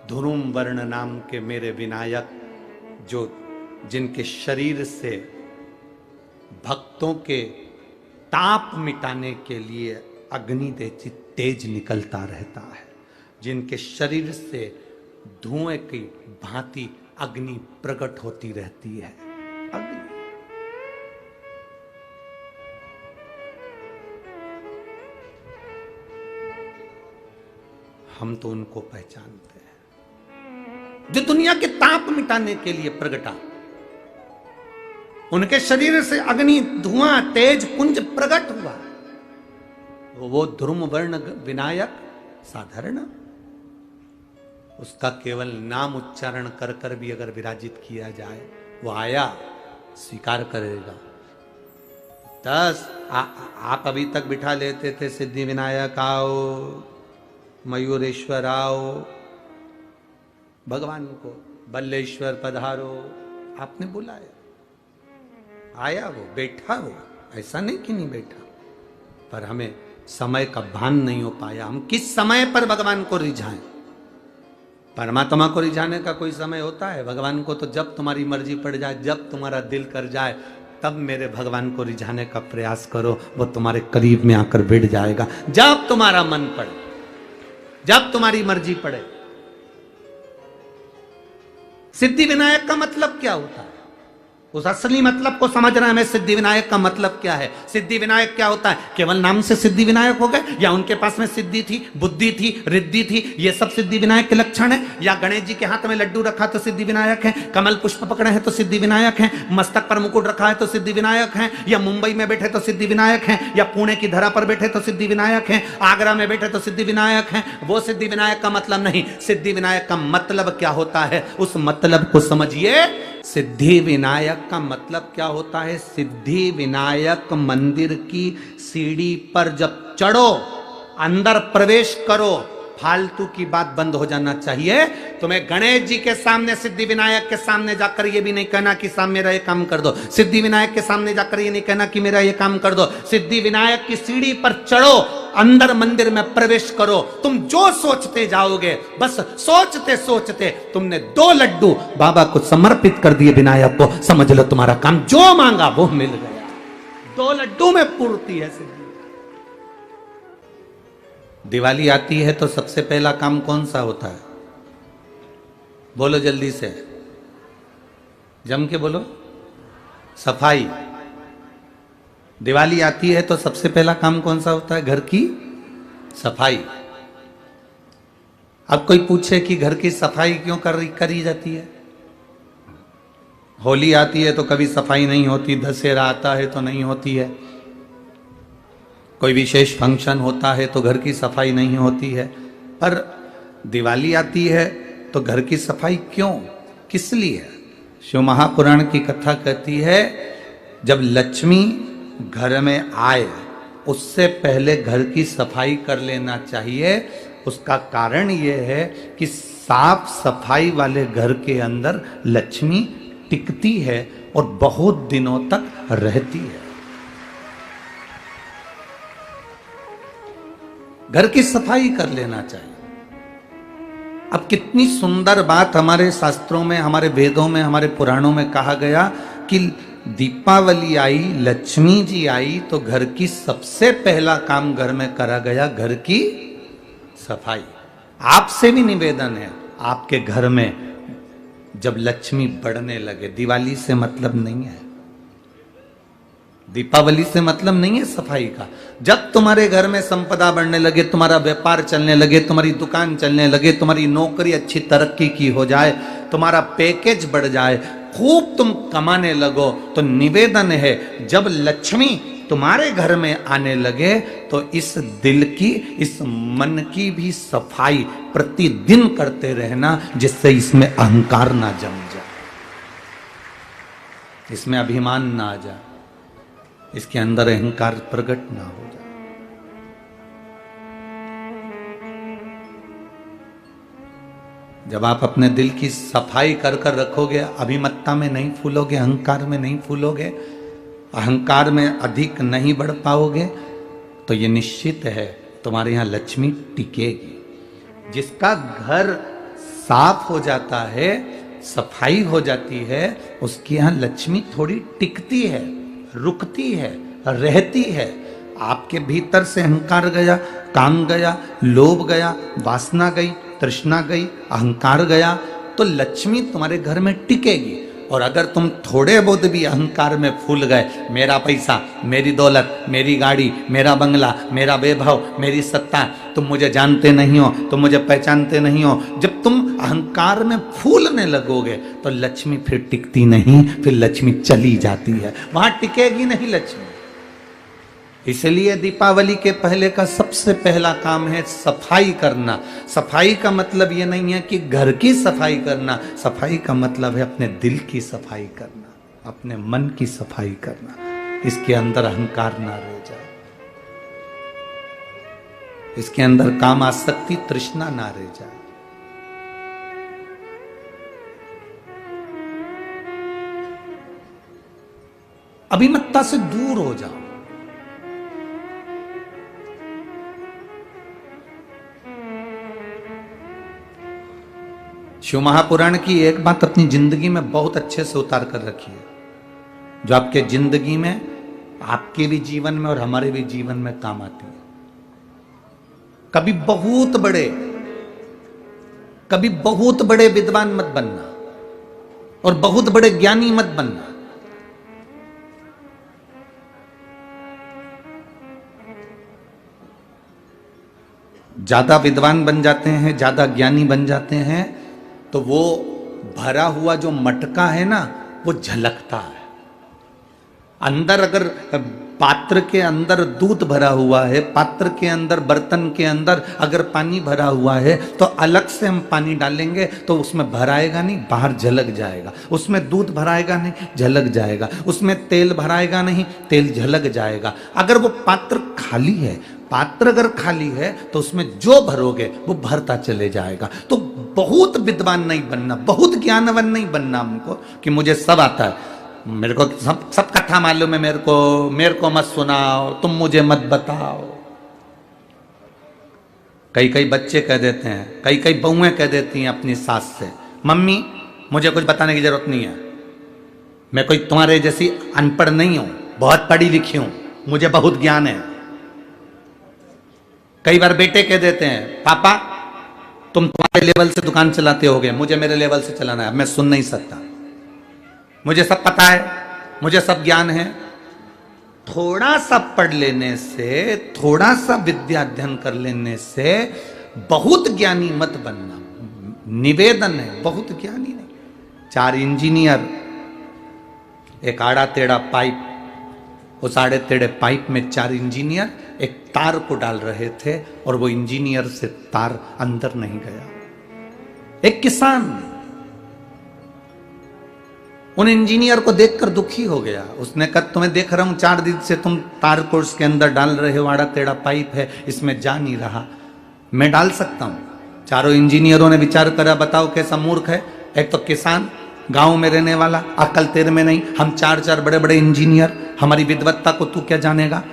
धुरुम वर्ण नाम के मेरे विनायक, जो जिनके शरीर से भक्तों के ताप मिटाने के लिए अग्नि तेज निकलता रहता है, जिनके शरीर से धुएं की भांति अग्नि प्रकट होती रहती है। अग्नि हम तो उनको पहचानते हैं जो दुनिया के ताप मिटाने के लिए प्रगटा। उनके शरीर से अग्नि धुआं तेज पुंज प्रकट हुआ। वो ध्रुम वर्ण विनायक साधारण, उसका केवल नाम उच्चारण कर कर भी अगर विराजित किया जाए, वो आया स्वीकार करेगा। आप अभी तक बिठा लेते थे सिद्धि विनायक आओ, मयूरेश्वर आओ, भगवान को बल्लेश्वर पधारो, आपने बुलाया, आया वो, बैठा वो, ऐसा नहीं कि नहीं बैठा, पर हमें समय का भान नहीं हो पाया। हम किस समय पर भगवान को रिझाएं? परमात्मा को रिझाने का कोई समय होता है? भगवान को तो जब तुम्हारी मर्जी पड़ जाए, जब तुम्हारा दिल कर जाए, तब मेरे भगवान को रिझाने का प्रयास करो, वो तुम्हारे करीब में आकर बैठ जाएगा। जब तुम्हारा मन पड़े, जब तुम्हारी मर्जी पड़े। सिद्धि विनायक का मतलब क्या होता है? उस असली मतलब को समझना है। सिद्धि विनायक का मतलब क्या है? सिद्धि विनायक क्या होता है? केवल नाम से सिद्धि विनायक हो गए, या उनके पास में सिद्धि थी, बुद्धि थी, रिद्धि थी, ये सब सिद्धि विनायक के लक्षण है? या गणेश जी के हाथ में लड्डू रखा तो सिद्धि विनायक है, कमल पुष्प पकड़े हैं तो सिद्धि विनायक है, मस्तक पर मुकुट रखा है तो सिद्धि विनायक है, या मुंबई में बैठे तो सिद्धि विनायक है, या पुणे की धरा पर बैठे तो सिद्धि विनायक है, आगरा में बैठे तो सिद्धि विनायक है? वो सिद्धि विनायक का मतलब नहीं। सिद्धि विनायक का मतलब क्या होता है, उस मतलब को समझिए। सिद्धि विनायक का मतलब क्या होता है? सिद्धि विनायक मंदिर की सीढ़ी पर जब चढ़ो, अंदर प्रवेश करो, फालतू की बात बंद हो जाना चाहिए। तुम्हें गणेश जी के सामने, सिद्धि विनायक के सामने जाकर ये भी नहीं कहना कि साहब मेरा ये काम कर दो। सिद्धि विनायक के सामने जाकर ये नहीं कहना कि मेरा ये काम कर दो। सिद्धि विनायक की सीढ़ी पर चढ़ो, अंदर मंदिर में प्रवेश करो। तुम जो सोचते जाओगे, बस सोचते सोचते तुमने 2 लड्डू बाबा को समर्पित कर दिए विनायक को, समझ लो तुम्हारा काम जो मांगा वो मिल गया। 2 लड्डू में पूर्ति है सिद्धि। दिवाली आती है तो सबसे पहला काम कौन सा होता है? बोलो जल्दी से, जम के बोलो। सफाई। दिवाली आती है तो सबसे पहला काम कौन सा होता है? घर की सफाई। अब कोई पूछे कि घर की सफाई क्यों करी जाती है? होली आती है तो कभी सफाई नहीं होती, दशहरा आता है तो नहीं होती है, कोई विशेष फंक्शन होता है तो घर की सफाई नहीं होती है, पर दिवाली आती है तो घर की सफाई क्यों, किस लिए? शिव महापुराण की कथा कहती है, जब लक्ष्मी घर में आए उससे पहले घर की सफाई कर लेना चाहिए। उसका कारण यह है कि साफ सफाई वाले घर के अंदर लक्ष्मी टिकती है और बहुत दिनों तक रहती है। घर की सफाई कर लेना चाहिए। अब कितनी सुंदर बात हमारे शास्त्रों में, हमारे वेदों में, हमारे पुराणों में कहा गया कि दीपावली आई, लक्ष्मी जी आई तो घर की सबसे पहला काम घर में करा गया, घर की सफाई। आपसे भी निवेदन है, आपके घर में जब लक्ष्मी बढ़ने लगे, दिवाली से मतलब नहीं है, दीपावली से मतलब नहीं है सफाई का। जब तुम्हारे घर में संपदा बढ़ने लगे, तुम्हारा व्यापार चलने लगे, तुम्हारी दुकान चलने लगे, तुम्हारी नौकरी अच्छी तरक्की की हो जाए, तुम्हारा पैकेज बढ़ जाए, खूब तुम कमाने लगो, तो निवेदन है जब लक्ष्मी तुम्हारे घर में आने लगे तो इस दिल की, इस मन की भी सफाई प्रतिदिन करते रहना, जिससे इसमें अहंकार ना जम जाए, इसमें अभिमान ना आ जाए, इसके अंदर अहंकार प्रकट ना हो जाए। जब आप अपने दिल की सफाई कर कर रखोगे, अभिमत्ता में नहीं फूलोगे, अहंकार में नहीं फूलोगे, अहंकार में अधिक नहीं बढ़ पाओगे, तो ये निश्चित है तुम्हारे यहां लक्ष्मी टिकेगी। जिसका घर साफ हो जाता है, सफाई हो जाती है, उसके यहां लक्ष्मी थोड़ी टिकती है, रुकती है, रहती है। आपके भीतर से अहंकार गया, काम गया, लोभ गया, वासना गई, तृष्णा गई, अहंकार गया, तो लक्ष्मी तुम्हारे घर में टिकेगी। और अगर तुम थोड़े बहुत भी अहंकार में फूल गए, मेरा पैसा, मेरी दौलत, मेरी गाड़ी, मेरा बंगला, मेरा वैभव, मेरी सत्ता, तुम मुझे जानते नहीं हो, तुम मुझे पहचानते नहीं हो, जब तुम अहंकार में फूलने लगोगे तो लक्ष्मी फिर टिकती नहीं, फिर लक्ष्मी चली जाती है, वहां टिकेगी नहीं लक्ष्मी। इसलिए दीपावली के पहले का सबसे पहला काम है सफाई करना। सफाई का मतलब ये नहीं है कि घर की सफाई करना, सफाई का मतलब है अपने दिल की सफाई करना, अपने मन की सफाई करना, इसके अंदर अहंकार ना रह जाए, इसके अंदर काम आसक्ति तृष्णा ना रह जाए। अभिमत्ता से दूर हो जाओ। शिव महापुराण की एक बात अपनी जिंदगी में बहुत अच्छे से उतार कर रखी है, जो आपके जिंदगी में, आपके भी जीवन में और हमारे भी जीवन में काम आती है। कभी बहुत बड़े विद्वान मत बनना और बहुत बड़े ज्ञानी मत बनना। ज्यादा विद्वान बन जाते हैं, ज्यादा ज्ञानी बन जाते हैं, तो वो भरा हुआ जो मटका है ना, वो झलकता है। अंदर अगर पात्र के अंदर दूध भरा हुआ है, पात्र के अंदर, बर्तन के अंदर अगर पानी भरा हुआ है, तो अलग से हम पानी डालेंगे तो उसमें भराएगा नहीं, बाहर झलक जाएगा। उसमें दूध भराएगा नहीं, झलक जाएगा। उसमें तेल भराएगा नहीं, तेल झलक जाएगा। अगर वो पात्र खाली है, पात्र अगर खाली है, तो उसमें जो भरोगे वो भरता चले जाएगा। तो बहुत विद्वान नहीं बनना, बहुत ज्ञानवान नहीं बनना हमको कि मुझे सब आता है, मेरे को सब कथा मालूम है, मेरे को मत सुनाओ, तुम मुझे मत बताओ। कई बच्चे कह देते हैं, कई बहुएं कह देती हैं अपनी सास से, मम्मी मुझे कुछ बताने की जरूरत नहीं है, मैं कोई तुम्हारे जैसी अनपढ़ नहीं हूं, बहुत पढ़ी लिखी हूं, मुझे बहुत ज्ञान है। कई बार बेटे कह देते हैं, पापा तुम तुम्हारे लेवल से दुकान चलाते होगे, मुझे मेरे लेवल से चलाना है, मैं सुन नहीं सकता, मुझे सब पता है, मुझे सब ज्ञान है। थोड़ा सा पढ़ लेने से, थोड़ा सा विद्या अध्ययन कर लेने से बहुत ज्ञानी मत बनना। निवेदन है, बहुत ज्ञानी नहीं। 4 इंजीनियर एक आड़ा टेढ़ा पाइप, उस आड़े टेढ़े पाइप में 4 इंजीनियर एक तार को डाल रहे थे और वो इंजीनियर से तार अंदर नहीं गया। एक किसान उन इंजीनियर को देखकर दुखी हो गया। उसने कहा, तुम्हें देख रहा हूं 4 दिन से तुम तार को उसके अंदर डाल रहे हो, आड़ा टेढ़ा पाइप है, इसमें जा नहीं रहा, मैं डाल सकता हूं। चारों इंजीनियरों ने विचार करा, बताओ कैसा मूर्ख है, एक तो किसान, गांव में रहने वाला, अकल तेरे में नहीं, हम 4 बड़े बड़े इंजीनियर, हमारी विद्वत्ता को तू क्या जानेगा,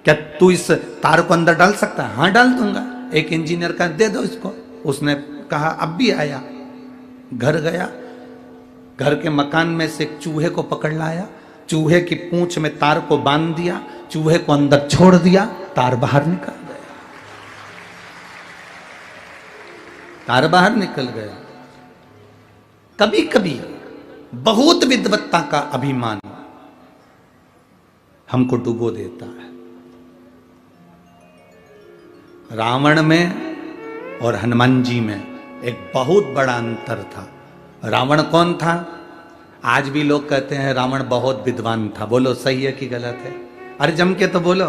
क्या तू इस तार को अंदर डाल सकता है? हाँ डाल दूंगा। एक इंजीनियर का दे दो इसको। उसने कहा, अब भी आया, घर गया, घर के मकान में से एक चूहे को पकड़ लाया, चूहे की पूंछ में तार को बांध दिया, चूहे को अंदर छोड़ दिया, तार बाहर निकल गया, तार बाहर निकल गया। कभी कभी बहुत विद्वत्ता का अभिमान हमको डुबो देता है। रावण में और हनुमान जी में एक बहुत बड़ा अंतर था। रावण कौन था? आज भी लोग कहते हैं रावण बहुत विद्वान था। बोलो सही है कि गलत है? अरे जम के तो बोलो।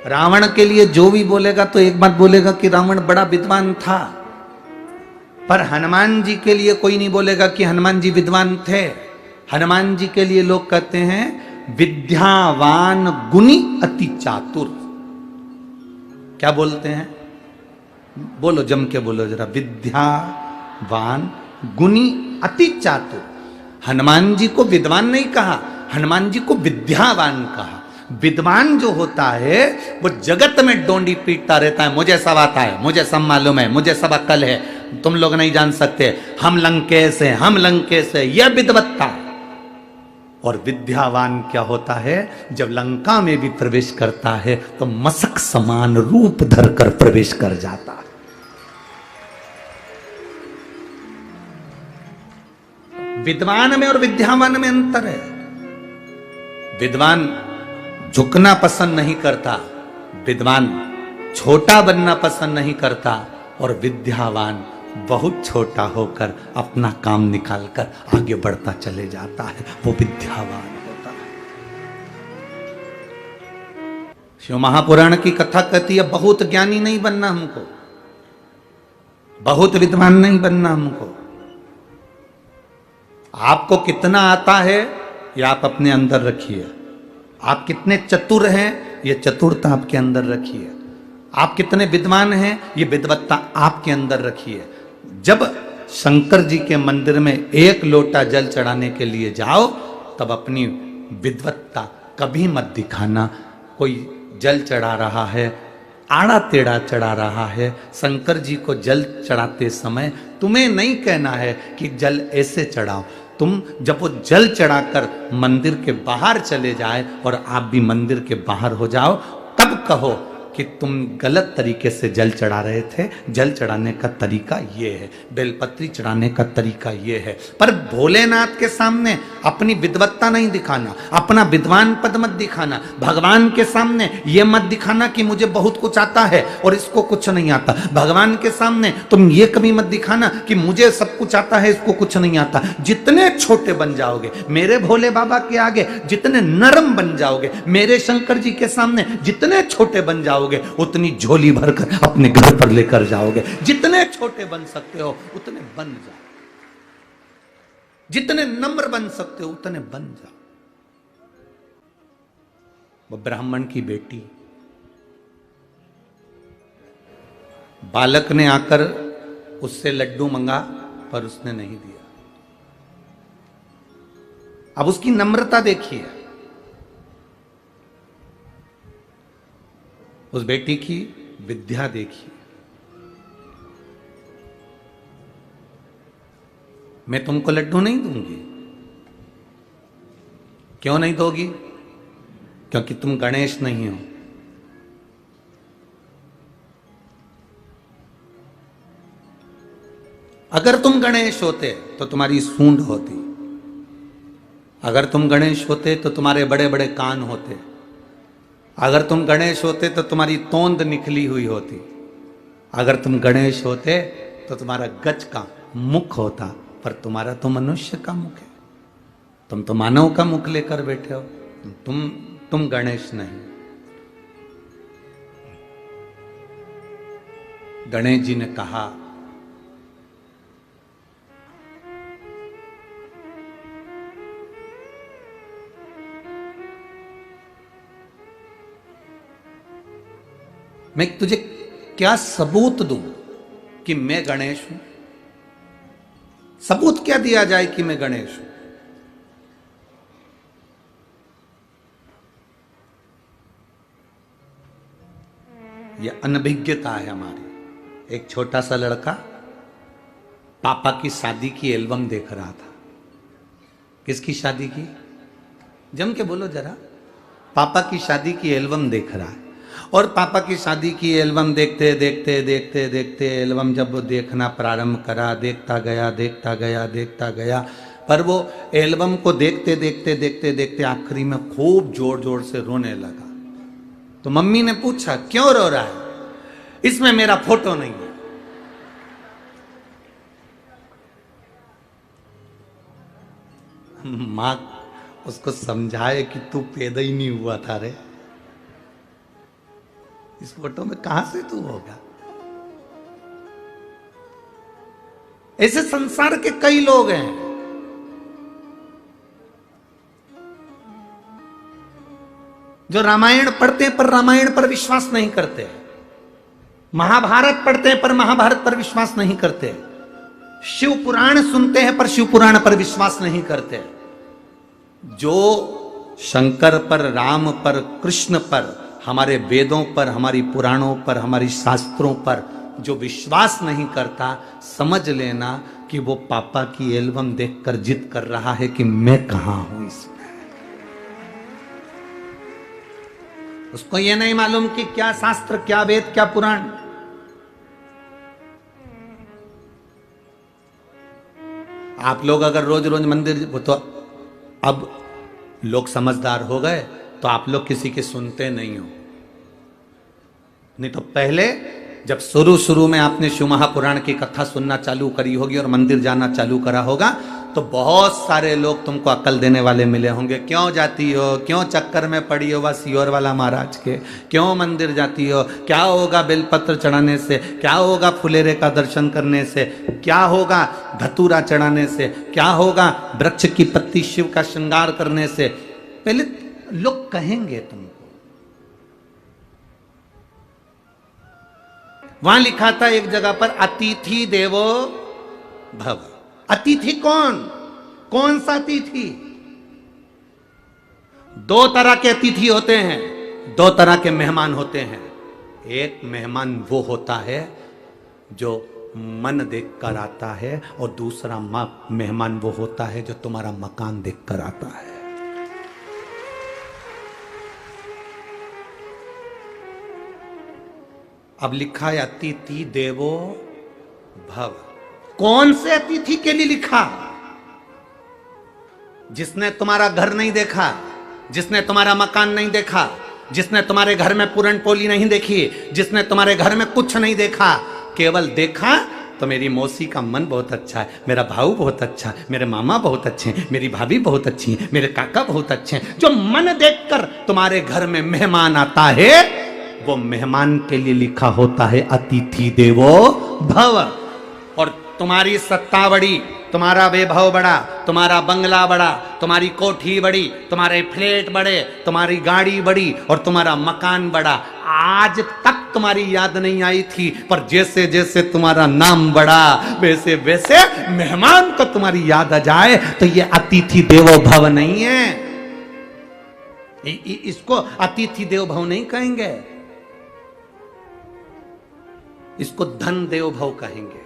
रावण के लिए जो भी बोलेगा तो एक बात बोलेगा कि रावण बड़ा विद्वान था, पर हनुमान जी के लिए कोई नहीं बोलेगा कि हनुमान जी विद्वान थे। हनुमान जी के लिए लोग कहते हैं विद्यावान गुणी अति चातुर। क्या बोलते हैं? बोलो जम के बोलो जरा। विद्यावान गुणी अति चातुर। हनुमान जी को विद्वान नहीं कहा, हनुमान जी को विद्यावान कहा। विद्वान जो होता है वो जगत में डोंडी पीटता रहता है, मुझे सब आता है, मुझे सब मालूम है, मुझे सब अक्ल है। तुम लोग नहीं जान सकते, हम लंकेश हैं, हम लंकेश है, यह विद्वत्ता। और विद्यावान क्या होता है, जब लंका में भी प्रवेश करता है तो मशक समान रूप धरकर प्रवेश कर जाता है। विद्वान में और विद्यावान में अंतर है। विद्वान झुकना पसंद नहीं करता, विद्वान छोटा बनना पसंद नहीं करता, और विद्यावान बहुत छोटा होकर अपना काम निकालकर आगे बढ़ता चले जाता है, वो विद्यावान होता है। शिव महापुराण की कथा कहती है, बहुत ज्ञानी नहीं बनना हमको, बहुत विद्वान नहीं बनना हमको। आपको कितना आता है ये आप अपने अंदर रखिए, आप कितने चतुर हैं ये चतुरता आपके अंदर रखिए, आप कितने विद्वान हैं ये विद्वत्ता आपके अंदर रखिए। जब शंकर जी के मंदिर में एक लोटा जल चढ़ाने के लिए जाओ, तब अपनी विद्वत्ता कभी मत दिखाना। कोई जल चढ़ा रहा है, आड़ा टेढ़ा चढ़ा रहा है, शंकर जी को जल चढ़ाते समय तुम्हें नहीं कहना है कि जल ऐसे चढ़ाओ। तुम जब वो जल चढ़ाकर मंदिर के बाहर चले जाए और आप भी मंदिर के बाहर हो जाओ, तब कहो कि तुम गलत तरीके से जल चढ़ा रहे थे, जल चढ़ाने का तरीका ये है, बेलपत्री चढ़ाने का तरीका ये है। पर भोलेनाथ के सामने अपनी विद्वत्ता नहीं दिखाना, अपना विद्वान पद मत दिखाना, भगवान के सामने ये मत दिखाना कि मुझे बहुत कुछ आता है और इसको कुछ नहीं आता। भगवान के सामने तुम ये कभी मत दिखाना कि मुझे सब कुछ आता है, इसको कुछ नहीं आता। जितने छोटे बन जाओगे मेरे भोले बाबा के आगे, जितने नरम बन जाओगे मेरे शंकर जी के सामने, जितने छोटे बन जाओगे उतनी झोली भरकर अपने घर पर लेकर जाओगे। जितने छोटे बन सकते हो उतने बन जाओ, जितने नम्र बन सकते हो उतने बन जाओ। वो ब्राह्मण की बेटी, बालक ने आकर उससे लड्डू मंगा पर उसने नहीं दिया। अब उसकी नम्रता देखिए, उस बेटी की विद्या देखिए। मैं तुमको लड्डू नहीं दूंगी। क्यों नहीं दोगी? क्योंकि तुम गणेश नहीं हो। अगर तुम गणेश होते तो तुम्हारी सूंड होती, अगर तुम गणेश होते तो तुम्हारे बड़े बड़े कान होते, अगर तुम गणेश होते तो तुम्हारी तोंद निकली हुई होती, अगर तुम गणेश होते तो तुम्हारा गज का मुख होता, पर तुम्हारा तो मनुष्य का मुख है। तुम तो मानव का मुख लेकर बैठे हो, तुम गणेश नहीं। गणेश जी ने कहा, मैं तुझे क्या सबूत दूं कि मैं गणेश हूं? सबूत क्या दिया जाए कि मैं गणेश हूं? यह अनभिज्ञता है हमारी। एक छोटा सा लड़का पापा की शादी की एल्बम देख रहा था। किसकी शादी की? जम के बोलो जरा। पापा की शादी की एल्बम देख रहा है, और पापा की शादी की एल्बम देखते देखते देखते देखते एल्बम जब वो देखना प्रारंभ करा, देखता गया देखता गया देखता गया, पर वो एल्बम को देखते देखते देखते देखते आखिरी में खूब जोर जोर से रोने लगा। तो मम्मी ने पूछा, क्यों रो रहा है? इसमें मेरा फोटो नहीं है। मां उसको समझाए कि तू पैदा ही नहीं हुआ था रे, इस फोटो में कहां से तू होगा। ऐसे संसार के कई लोग हैं। जो रामायण पढ़ते हैं पर रामायण पर विश्वास नहीं करते, महाभारत पढ़ते हैं पर महाभारत पर विश्वास नहीं करते, शिव पुराण सुनते हैं पर शिव पुराण पर विश्वास नहीं करते। जो शंकर पर, राम पर, कृष्ण पर, हमारे वेदों पर, हमारी पुराणों पर, हमारी शास्त्रों पर जो विश्वास नहीं करता समझ लेना कि वो पापा की एल्बम देखकर जिद कर रहा है कि मैं कहां हूं इसमें। उसको ये नहीं मालूम कि क्या शास्त्र, क्या वेद, क्या पुराण। आप लोग अगर रोज रोज मंदिर, तो अब लोग समझदार हो गए तो आप लोग किसी के सुनते नहीं हो। नहीं तो पहले जब शुरू में आपने शिव महापुराण की कथा सुनना चालू करी होगी और मंदिर जाना चालू करा होगा तो बहुत सारे लोग तुमको अक्ल देने वाले मिले होंगे। क्यों जाती हो, क्यों चक्कर में पड़ी हो बस सियोर वाला महाराज के, क्यों मंदिर जाती हो, क्या होगा बेलपत्र चढ़ाने से, क्या होगा फुलेरे का दर्शन करने से, क्या होगा धतूरा चढ़ाने से, क्या होगा वृक्ष की पत्ती शिव का श्रृंगार करने से। पहले लोग कहेंगे तुमको। वहां लिखा था एक जगह पर अतिथि देवो भव। अतिथि कौन सा अतिथि? दो तरह के अतिथि होते हैं, दो तरह के मेहमान होते हैं। एक मेहमान वो होता है जो मन देखकर आता है और दूसरा मेहमान वो होता है जो तुम्हारा मकान देखकर आता है। अब लिखा है अतिथि देवो भव। कौन से अतिथि के लिए लिखा? जिसने तुम्हारा घर नहीं देखा, जिसने तुम्हारा मकान नहीं देखा, जिसने तुम्हारे घर में पूरण पोली नहीं देखी, जिसने तुम्हारे घर में कुछ नहीं देखा, केवल देखा तो मेरी मौसी का मन बहुत अच्छा है, मेरा भाऊ बहुत अच्छा है, मेरे मामा बहुत अच्छे हैं, मेरी भाभी बहुत अच्छी है, मेरे काका बहुत अच्छे हैं। जो मन देखकर तुम्हारे घर में मेहमान आता है वो मेहमान के लिए लिखा होता है अतिथि देवो भव। और तुम्हारी सत्ता बड़ी, तुम्हारा वैभव बड़ा, तुम्हारा बंगला बड़ा, तुम्हारी कोठी बड़ी, तुम्हारे फ्लैट बड़े, तुम्हारी गाड़ी बड़ी और तुम्हारा मकान बड़ा, आज तक तुम्हारी याद नहीं आई थी। पर जैसे जैसे तुम्हारा नाम बढ़ा वैसे वैसे मेहमान को तुम्हारी याद आ जाए तो ये अतिथि देवो भव नहीं है। इसको अतिथि देवो भव नहीं कहेंगे, इसको धन देव भव कहेंगे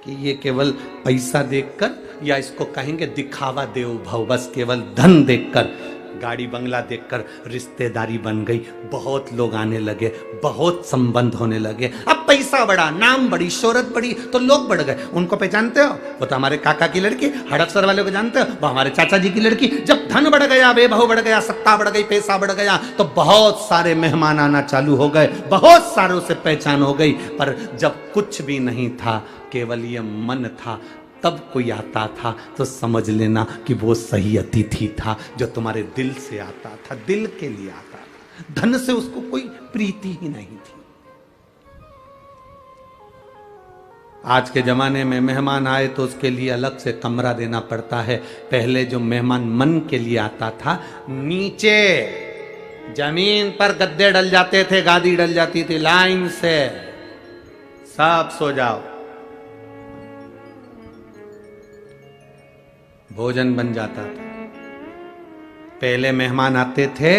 कि ये केवल पैसा देखकर, या इसको कहेंगे दिखावा देव भव। बस केवल धन देखकर, गाड़ी बंगला देखकर रिश्तेदारी बन गई, बहुत लोग आने लगे, बहुत संबंध होने लगे। अब पैसा बढ़ा, नाम बड़ी, शोहरत बढ़ी तो लोग बढ़ गए। उनको पहचानते हो? वो तो हमारे काका की लड़की, हड़पसर वाले को जानते हो, वो हमारे चाचा जी की लड़की। जब धन बढ़ गया, वैभव बढ़ गया, सत्ता बढ़ गई, पैसा बढ़ गया तो बहुत सारे मेहमान आना चालू हो गए, बहुत सारों से पहचान हो गई। पर जब कुछ भी नहीं था, केवल ये मन था, तब कोई आता था तो समझ लेना कि वो सही अतिथि था जो तुम्हारे दिल से आता था, दिल के लिए आता था। धन से उसको कोई प्रीति ही नहीं थी। आज के जमाने में मेहमान आए तो उसके लिए अलग से कमरा देना पड़ता है। पहले जो मेहमान मन के लिए आता था, नीचे जमीन पर गद्दे डल जाते थे, गादी डल जाती थी, लाइन से सब सो जाओ, भोजन बन जाता था। पहले मेहमान आते थे,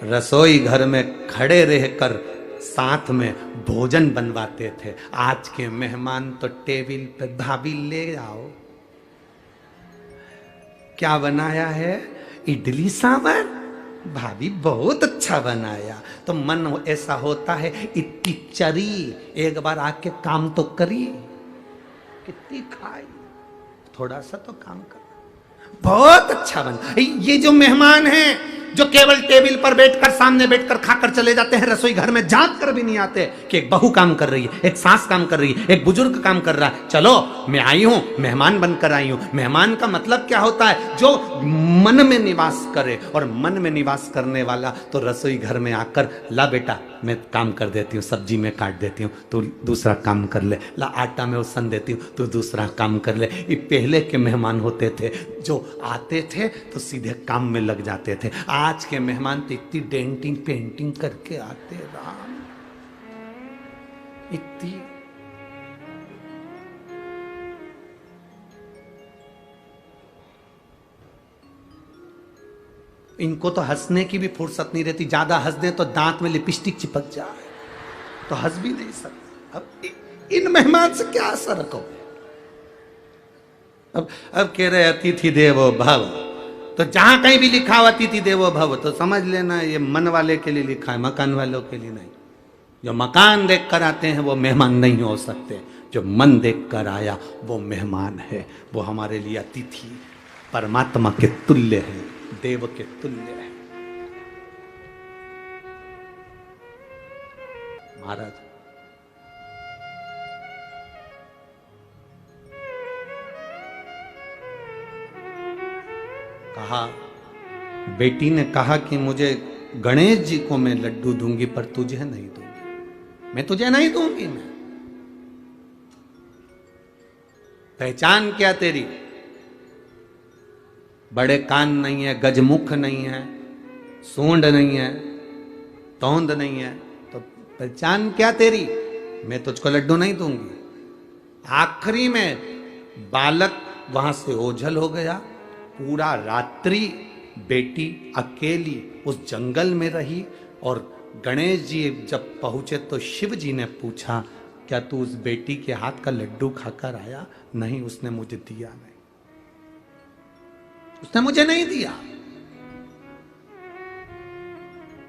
रसोई घर में खड़े रहकर साथ में भोजन बनवाते थे। आज के मेहमान तो टेबल पे, भाभी ले आओ, क्या बनाया है? इडली सांभर, भाभी बहुत अच्छा बनाया। तो मन ऐसा होता है इतनी चरी, एक बार आके काम तो करी, कितनी खाई, थोड़ा सा तो काम कर, बहुत अच्छा बना। ये जो मेहमान हैं जो केवल टेबल पर बैठकर, सामने बैठकर खाकर चले जाते हैं, रसोई घर में झांक कर भी नहीं आते कि एक बहू काम कर रही है, एक सास काम कर रही है, एक बुजुर्ग काम कर रहा है, चलो मैं आई हूं, मेहमान बनकर आई हूं। मेहमान का मतलब क्या होता है? जो मन में निवास करे, और मन में निवास करने वाला तो रसोई घर में आकर, ला बेटा मैं काम कर देती हूँ, सब्जी में काट देती हूँ, तू दूसरा काम कर ले, ला आटा में उसन देती हूँ, तू दूसरा काम कर ले। ये पहले के मेहमान होते थे जो आते थे तो सीधे काम में लग जाते थे। आज के मेहमान तो इतनी डेंटिंग पेंटिंग करके आते, राम, इतनी। इनको तो हंसने की भी फुर्सत नहीं रहती, ज्यादा हंस दे तो दांत में लिपस्टिक चिपक जाए, तो हंस भी नहीं सकते। अब इन मेहमान से क्या आशा रखोगे? अब कह रहे अतिथि देवो भव, तो जहां कहीं भी लिखा हुआ अतिथि देवो भव तो समझ लेना ये मन वाले के लिए लिखा है, मकान वालों के लिए नहीं। जो मकान देख कर आते हैं वो मेहमान नहीं हो सकते, जो मन देख कर आया वो मेहमान है। वो हमारे लिए अतिथि परमात्मा के तुल्य है, देव के तुल्य है। महाराज कहा, बेटी ने कहा कि मुझे गणेश जी को मैं लड्डू दूंगी पर तुझे नहीं दूंगी, मैं तुझे नहीं दूंगी। मैं पहचान क्या तेरी? बड़े कान नहीं है, गजमुख नहीं है, सूंड नहीं है, तौंद नहीं है, तो पहचान क्या तेरी? मैं तुझको लड्डू नहीं दूंगी। आखिरी में बालक वहां से ओझल हो गया। पूरा रात्रि बेटी अकेली उस जंगल में रही। और गणेश जी जब पहुंचे तो शिव जी ने पूछा, क्या तू उस बेटी के हाथ का लड्डू खाकर आया? नहीं, उसने मुझे दिया नहीं, उसने मुझे नहीं दिया।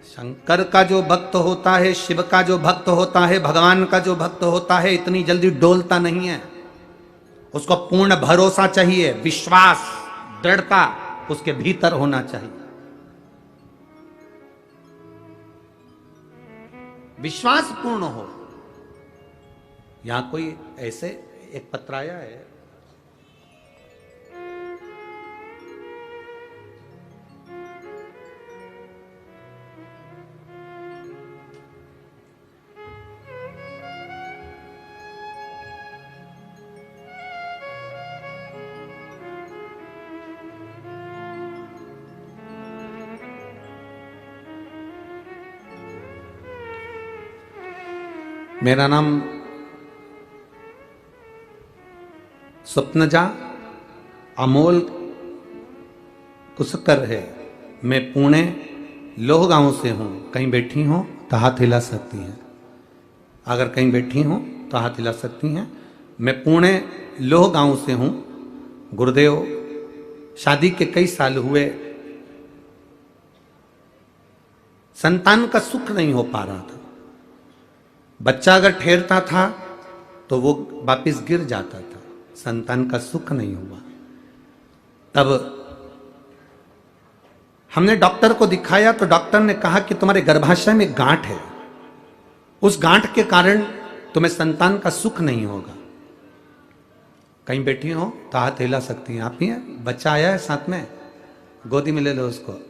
शंकर का जो भक्त होता है, शिव का जो भक्त होता है, भगवान का जो भक्त होता है, इतनी जल्दी डोलता नहीं है। उसको पूर्ण भरोसा चाहिए, विश्वास, दृढ़ता उसके भीतर होना चाहिए। विश्वास पूर्ण हो। यहां कोई ऐसे एक पत्र आया है, मेरा नाम स्वप्नजा अमोल कुसकर है। मैं पुणे लोह गांव से हूँ। कहीं बैठी हो तो हाथ हिला सकती हैं। अगर कहीं बैठी हो तो हाथ हिला सकती हैं। मैं पुणे लोह गांव से हूँ। गुरुदेव, शादी के कई साल हुए, संतान का सुख नहीं हो पा रहा था। बच्चा अगर ठहरता था तो वो वापिस गिर जाता था, संतान का सुख नहीं हुआ। तब हमने डॉक्टर को दिखाया तो डॉक्टर ने कहा कि तुम्हारे गर्भाशय में गांठ है, उस गांठ के कारण तुम्हें संतान का सुख नहीं होगा। कहीं बैठी हो तो हाथ हिला सकती हैं। आप ही हैं? बच्चा आया है साथ में, गोदी में ले लो उसको।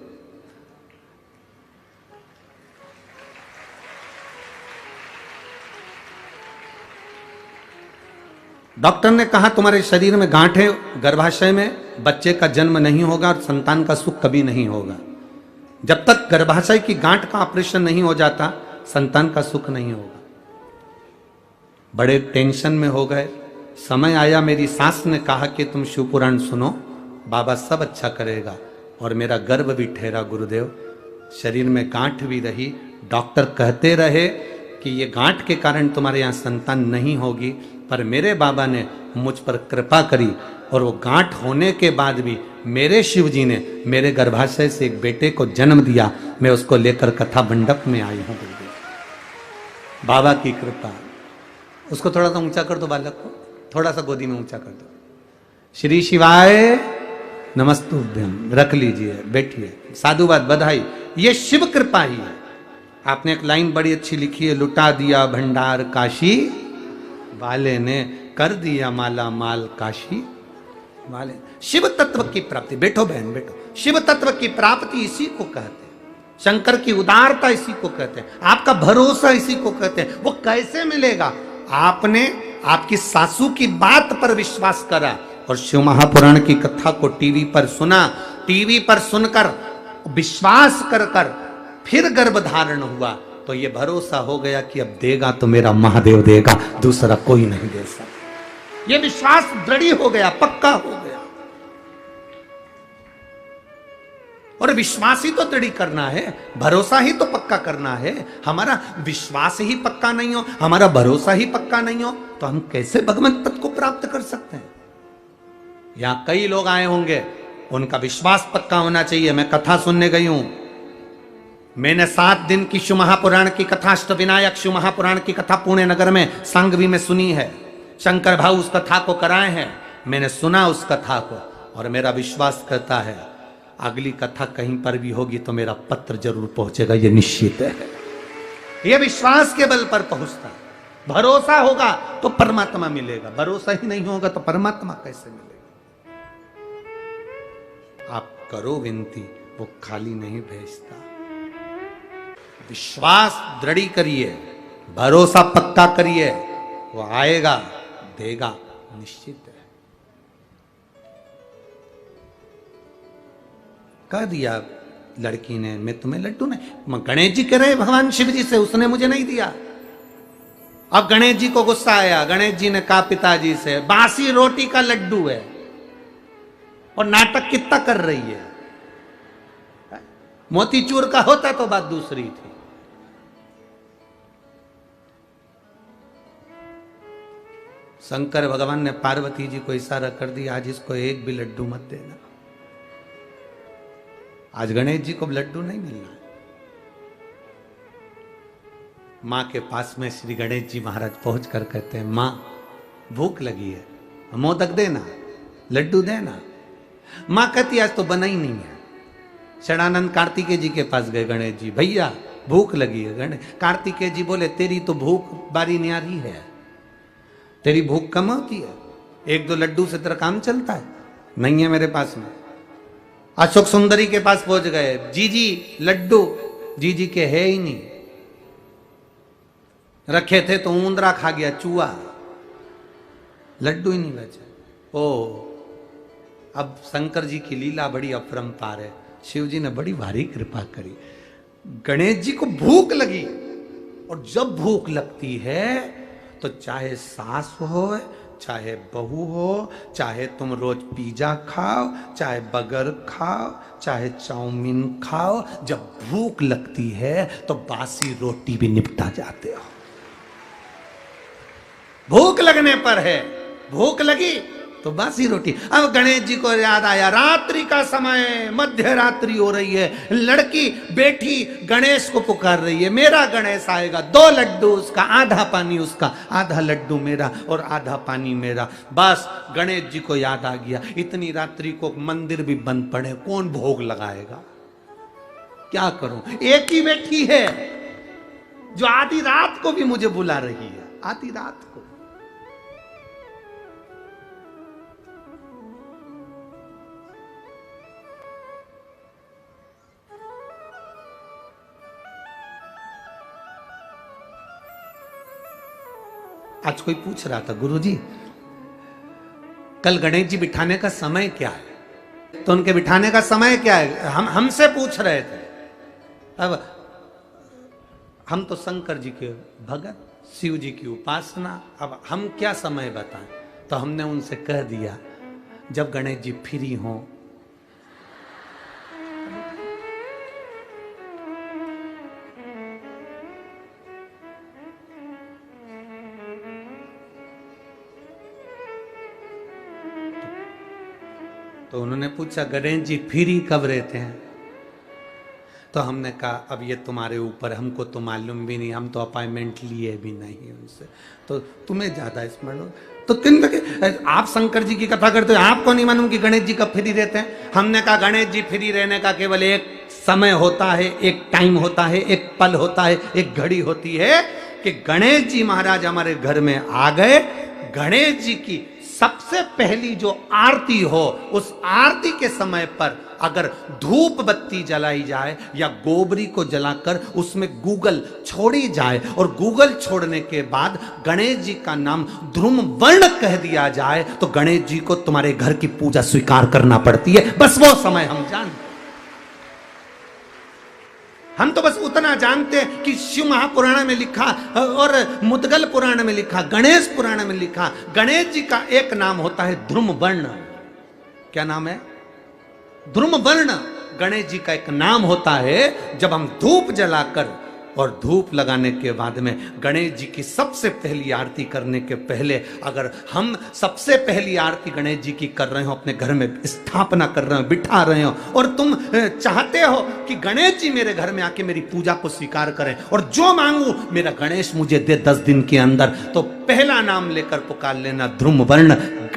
डॉक्टर ने कहा तुम्हारे शरीर में गांठ है, गर्भाशय में बच्चे का जन्म नहीं होगा और संतान का सुख कभी नहीं होगा। जब तक गर्भाशय की गांठ का ऑपरेशन नहीं हो जाता, संतान का सुख नहीं होगा। बड़े टेंशन में हो गए। समय आया, मेरी सास ने कहा कि तुम शिव पुराण सुनो, बाबा सब अच्छा करेगा। और मेरा गर्भ भी ठहरा गुरुदेव, शरीर में गांठ भी रही। डॉक्टर कहते रहे कि ये गांठ के कारण तुम्हारे यहाँ संतान नहीं होगी, पर मेरे बाबा ने मुझ पर कृपा करी और वो गांठ होने के बाद भी मेरे शिव जी ने मेरे गर्भाशय से एक बेटे को जन्म दिया। मैं उसको लेकर कथा मंडप में आई हूँ। बाबा की कृपा। उसको थोड़ा सा ऊंचा कर दो, बालक को थोड़ा सा गोदी में ऊंचा कर दो। श्री शिवाय नमस्तुभ्यम। रख लीजिए, बैठिए। साधुवाद, बधाई। ये शिव कृपा ही है। आपने एक लाइन बड़ी अच्छी लिखी है, लुटा दिया भंडार काशी वाले ने, कर दिया माला माल काशी वाले। शिव तत्व की प्राप्ति, बैठो बहन बैठो, शिव तत्व की प्राप्ति इसी को कहते हैं। शंकर की उदारता इसी को कहते हैं। आपका भरोसा इसी को कहते हैं। वो कैसे मिलेगा? आपने आपकी सासू की बात पर विश्वास करा और शिव महापुराण की कथा को टीवी पर सुना। टीवी पर सुनकर विश्वास कर कर फिर गर्भ धारण हुआ तो ये भरोसा हो गया कि अब देगा तो मेरा महादेव देगा, दूसरा कोई नहीं दे सकता। ये विश्वास दृढ़ हो गया, पक्का हो गया। और विश्वास ही तो दृढ़ करना है, भरोसा ही तो पक्का करना है। हमारा विश्वास ही पक्का नहीं हो, हमारा भरोसा ही पक्का नहीं हो, तो हम कैसे भगवत पद को प्राप्त कर सकते हैं? यहां कई लोग आए होंगे, उनका विश्वास पक्का होना चाहिए। मैं कथा सुनने गई हूं, मैंने 7 दिन की शिव महापुराण की कथा, अष्टविनायक शिव महापुराण की कथा पुणे नगर में सांगवी में सुनी है। शंकर भाऊ उस कथा को कराए हैं, मैंने सुना उस कथा को, और मेरा विश्वास करता है अगली कथा कहीं पर भी होगी तो मेरा पत्र जरूर पहुंचेगा, यह निश्चित है। यह विश्वास के बल पर पहुंचता है। भरोसा होगा तो परमात्मा मिलेगा, भरोसा ही नहीं होगा तो परमात्मा कैसे मिलेगा? आप करो विनती, वो खाली नहीं भेजता। विश्वास दृढ़ करिए, भरोसा पक्का करिए, वो आएगा, देगा, निश्चित है। कह दिया लड़की ने, मैं तुम्हें लड्डू नहीं, गणेश जी कह रहे भगवान शिव जी से, उसने मुझे नहीं दिया। अब गणेश जी को गुस्सा आया, गणेश जी ने कहा पिताजी से, बासी रोटी का लड्डू है और नाटक कितना कर रही है, मोतीचूर का होता तो बात दूसरी थी। शंकर भगवान ने पार्वती जी को इशारा कर दिया, आज इसको एक भी लड्डू मत देना। आज गणेश जी को लड्डू नहीं मिलना है। मां के पास में श्री गणेश जी महाराज पहुंच कर कहते हैं, मां भूख लगी है, मोदक देना, लड्डू देना। मां कहती आज तो बना ही नहीं है। षडानंद कार्तिकेय जी के पास गए गणेश जी, भैया भूख लगी है। गणेश कार्तिकेय जी बोले, तेरी तो भूख बारी न्यारी है, तेरी भूख कम होती है, 1-2 लड्डू से तेरा काम चलता है, नहीं है मेरे पास में। अशोक सुंदरी के पास पहुंच गए, जीजी लड्डू, जीजी के है ही नहीं, रखे थे तो ऊंदरा खा गया, चूहा, लड्डू ही नहीं बचे। ओ अब शंकर जी की लीला बड़ी अपरंपार है, शिव जी ने बड़ी भारी कृपा करी। गणेश जी को भूख लगी, और जब भूख लगती है तो चाहे सास हो, चाहे बहू हो, चाहे तुम रोज पिज्जा खाओ, चाहे बर्गर खाओ, चाहे चाउमीन खाओ, जब भूख लगती है तो बासी रोटी भी निपटा जाते हो। भूख लगने पर है, भूख लगी तो बासी रोटी। अब गणेश जी को याद आया, रात्रि का समय, मध्य रात्रि हो रही है, लड़की बेटी गणेश को पुकार रही है, मेरा गणेश आएगा, 2 लड्डू उसका, आधा पानी उसका, आधा लड्डू मेरा और आधा पानी मेरा। बस गणेश जी को याद आ गया, इतनी रात्रि को मंदिर भी बंद पड़े, कौन भोग लगाएगा, क्या करूं? एक ही बेटी है जो आधी रात को भी मुझे बुला रही है, आधी रात को। आज कोई पूछ रहा था, गुरुजी कल गणेश जी बिठाने का समय क्या है? तो उनके बिठाने का समय क्या है, हमसे पूछ रहे थे। अब हम तो शंकर जी के भगत, शिव जी की उपासना, अब हम क्या समय बताएं? तो हमने उनसे कह दिया, जब गणेश जी फ्री हों, तो उन्होंने पूछा गणेश जी फ्री कब रहते हैं? तो हमने कहा अब ये तुम्हारे ऊपर, हमको तो मालूम भी नहीं, हम तो अपॉइंटमेंट लिए भी नहीं उनसे, तो तुम्हें ज्यादा स्मरण हो। तो किन लगे, आप शंकर जी की कथा करते हो, आपको नहीं मालूम कि गणेश जी कब फ्री रहते हैं? हमने कहा गणेश जी फ्री रहने का केवल एक समय होता है, एक टाइम होता है, एक पल होता है, एक घड़ी होती है कि गणेश जी महाराज हमारे घर में आ गए। गणेश जी की सबसे पहली जो आरती हो, उस आरती के समय पर अगर धूप बत्ती जलाई जाए या गोबरी को जलाकर उसमें गूगल छोड़ी जाए और गूगल छोड़ने के बाद गणेश जी का नाम ध्रुम वर्ण कह दिया जाए, तो गणेश जी को तुम्हारे घर की पूजा स्वीकार करना पड़ती है। बस वो समय हम जानते, हम तो बस उतना जानते हैं कि शिव महापुराण में लिखा और मुद्गल पुराण में लिखा, गणेश पुराण में लिखा, गणेश जी का एक नाम होता है ध्रुम वर्ण। क्या नाम है? ध्रुम वर्ण। गणेश जी का एक नाम होता है। जब हम धूप जलाकर और धूप लगाने के बाद में गणेश जी की सबसे पहली आरती करने के पहले, अगर हम सबसे पहली आरती गणेश जी की कर रहे हो, अपने घर में स्थापना कर रहे हो, बिठा रहे हो, और तुम चाहते हो कि गणेश जी मेरे घर में आके मेरी पूजा को स्वीकार करें और जो मांगू मेरा गणेश मुझे दे 10 दिन के अंदर, तो पहला नाम लेकर पुकार लेना, ध्रुव वर्ण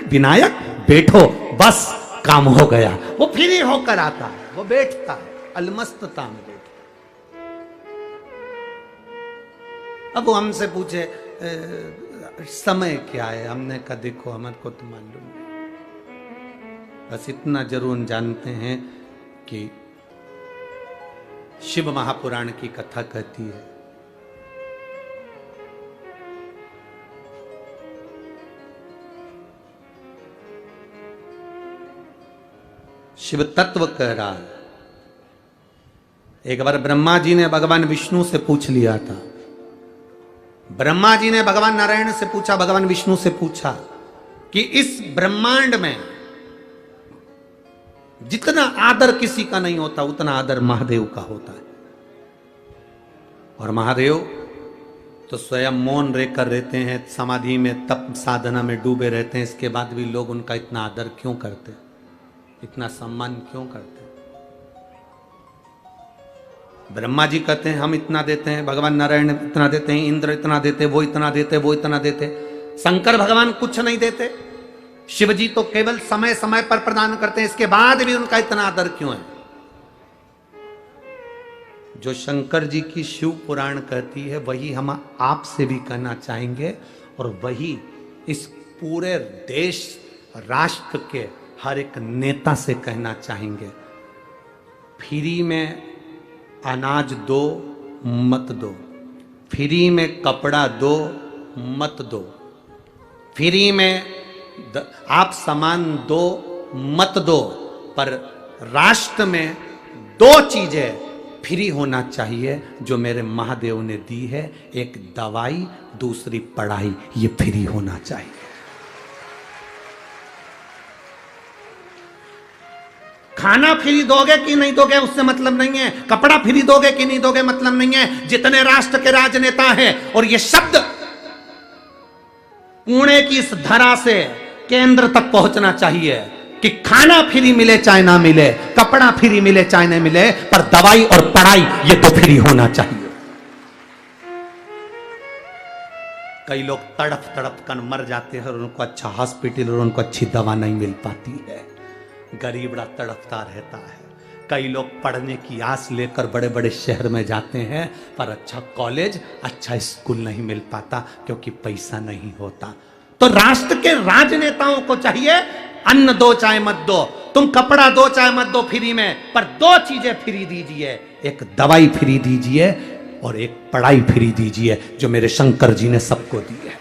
विनायक बैठो, बस काम हो गया। वो फ्री होकर आता है, वो बैठता है अलमस्तता में। अब वो हमसे पूछे समय क्या है, हमने कहा देखो हमारे को तो मालूम नहीं, बस इतना जरूर जानते हैं कि शिव महापुराण की कथा कहती है शिव तत्व कह रहा है। एक बार ब्रह्मा जी ने भगवान विष्णु से पूछ लिया था, ब्रह्मा जी ने भगवान नारायण से पूछा, भगवान विष्णु से पूछा कि इस ब्रह्मांड में जितना आदर किसी का नहीं होता उतना आदर महादेव का होता है। और महादेव तो स्वयं मौन रहकर रहते हैं, समाधि में तप साधना में डूबे रहते हैं, इसके बाद भी लोग उनका इतना आदर क्यों करते, इतना सम्मान क्यों करते? ब्रह्मा जी कहते हैं हम इतना देते हैं, भगवान नारायण इतना देते हैं, इंद्र इतना देते, वो इतना देते, वो इतना देते, शंकर भगवान कुछ नहीं देते। शिव जी तो केवल समय समय पर प्रदान करते हैं, इसके बाद भी उनका इतना आदर क्यों है? जो शंकर जी की शिव पुराण कहती है वही हम आपसे भी कहना चाहेंगे, और वही इस पूरे देश राष्ट्र के हर एक नेता से कहना चाहेंगे। फ्री में अनाज दो मत दो, फ्री में कपड़ा दो मत दो, फ्री में आप सामान दो मत दो, पर राष्ट्र में 2 चीजें फ्री होना चाहिए जो मेरे महादेव ने दी है, एक दवाई, दूसरी पढ़ाई, ये फ्री होना चाहिए। खाना फ्री दोगे कि नहीं दोगे उससे मतलब नहीं है, कपड़ा फ्री दोगे कि नहीं दोगे मतलब नहीं है। जितने राष्ट्र के राजनेता हैं, और ये शब्द पुणे की इस धरा से केंद्र तक पहुंचना चाहिए कि खाना फ्री मिले चाहे ना मिले, कपड़ा फ्री मिले चाहे ना मिले, पर दवाई और पढ़ाई ये तो फ्री होना चाहिए। कई लोग तड़प तड़प कर मर जाते हैं और उनको अच्छा हॉस्पिटल और उनको अच्छी दवा नहीं मिल पाती है, गरीब बड़ा तड़पता रहता है। कई लोग पढ़ने की आस लेकर बड़े बड़े शहर में जाते हैं, पर अच्छा कॉलेज, अच्छा स्कूल नहीं मिल पाता क्योंकि पैसा नहीं होता। तो राष्ट्र के राजनेताओं को चाहिए, अन्न दो चाहे मत दो, तुम कपड़ा दो चाहे मत दो फ्री में, पर 2 चीजें फ्री दीजिए, एक दवाई फ्री दीजिए और एक पढ़ाई फ्री दीजिए, जो मेरे शंकर जी ने सबको दी है।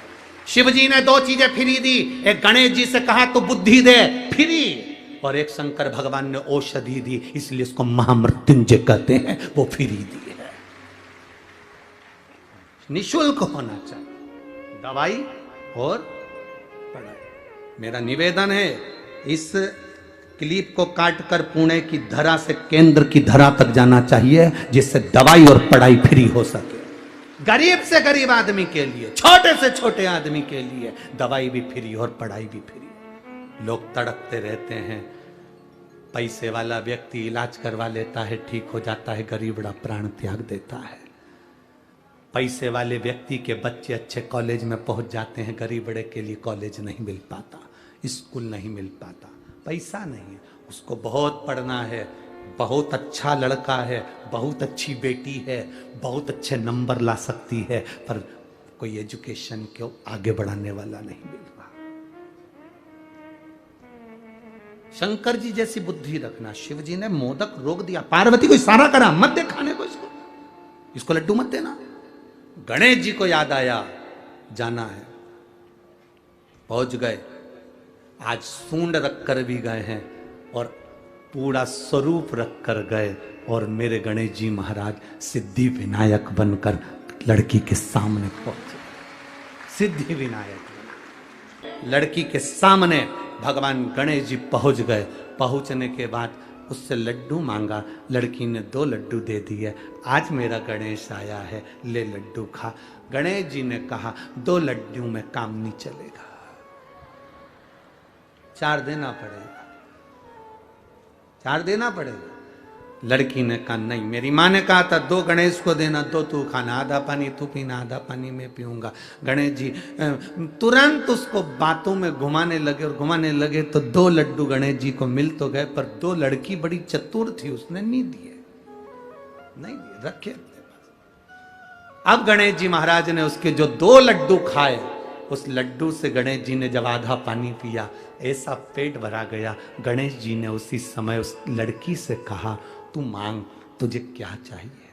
शिव जी ने 2 चीजें फ्री दी, एक गणेश जी से कहा तो बुद्धि दे फ्री, और एक शंकर भगवान ने औषधि दी, इसलिए इसको महामृत्युंजय कहते हैं, वो फ्री दी है। निशुल्क होना चाहिए दवाई और पढ़ाई। मेरा निवेदन है इस क्लिप को काटकर पुणे की धरा से केंद्र की धरा तक जाना चाहिए, जिससे दवाई और पढ़ाई फ्री हो सके। गरीब से गरीब आदमी के लिए, छोटे से छोटे आदमी के लिए दवाई भी फ्री और पढ़ाई भी फ्री। लोग तड़पते रहते हैं, पैसे वाला व्यक्ति इलाज करवा लेता है, ठीक हो जाता है, गरीब बड़ा प्राण त्याग देता है। पैसे वाले व्यक्ति के बच्चे अच्छे कॉलेज में पहुंच जाते हैं, गरीब बड़े के लिए कॉलेज नहीं मिल पाता, स्कूल नहीं मिल पाता, पैसा नहीं है। उसको बहुत पढ़ना है, बहुत अच्छा लड़का है, बहुत अच्छी बेटी है, बहुत अच्छे नंबर ला सकती है, पर कोई एजुकेशन को आगे बढ़ाने वाला नहीं मिल रहा। शंकर जी जैसी बुद्धि रखना। शिव जी ने मोदक रोक दिया, पार्वती को इशारा करा मत दे खाने को, इसको लड्डू मत देना। गणेश जी को याद आया जाना है, पहुंच गए, आज सूंड रखकर भी गए हैं और पूरा स्वरूप रखकर गए, और मेरे गणेश जी महाराज सिद्धि विनायक बनकर लड़की के सामने पहुंचे। सिद्धि विनायक लड़की के सामने भगवान गणेश जी पहुंच गए। पहुंचने के बाद उससे लड्डू मांगा, लड़की ने 2 लड्डू दे दिए। आज मेरा गणेश आया है, ले लड्डू खा। गणेश जी ने कहा 2 लड्डू में काम नहीं चलेगा, 4 देना पड़ेगा, 4 देना पड़ेगा। लड़की ने कहा नहीं, मेरी माँ ने कहा था 2 गणेश को देना, 2 तू खाना, आधा पानी तू पीना, आधा पानी मैं पीऊंगा। गणेश जी तुरंत उसको बातों में घुमाने लगे और घुमाने लगे तो 2 लड्डू गणेश जी को मिल तो गए, पर 2 लड़की बड़ी चतुर थी, उसने नहीं दिए, नहीं दिए, रखे अपने पास। अब गणेश जी महाराज ने उसके जो 2 लड्डू खाए, उस लड्डू से गणेश जी ने जब आधा पानी पिया, ऐसा पेट भरा गया। गणेश जी ने उसी समय उस लड़की से कहा तू मांग, तुझे क्या चाहिए,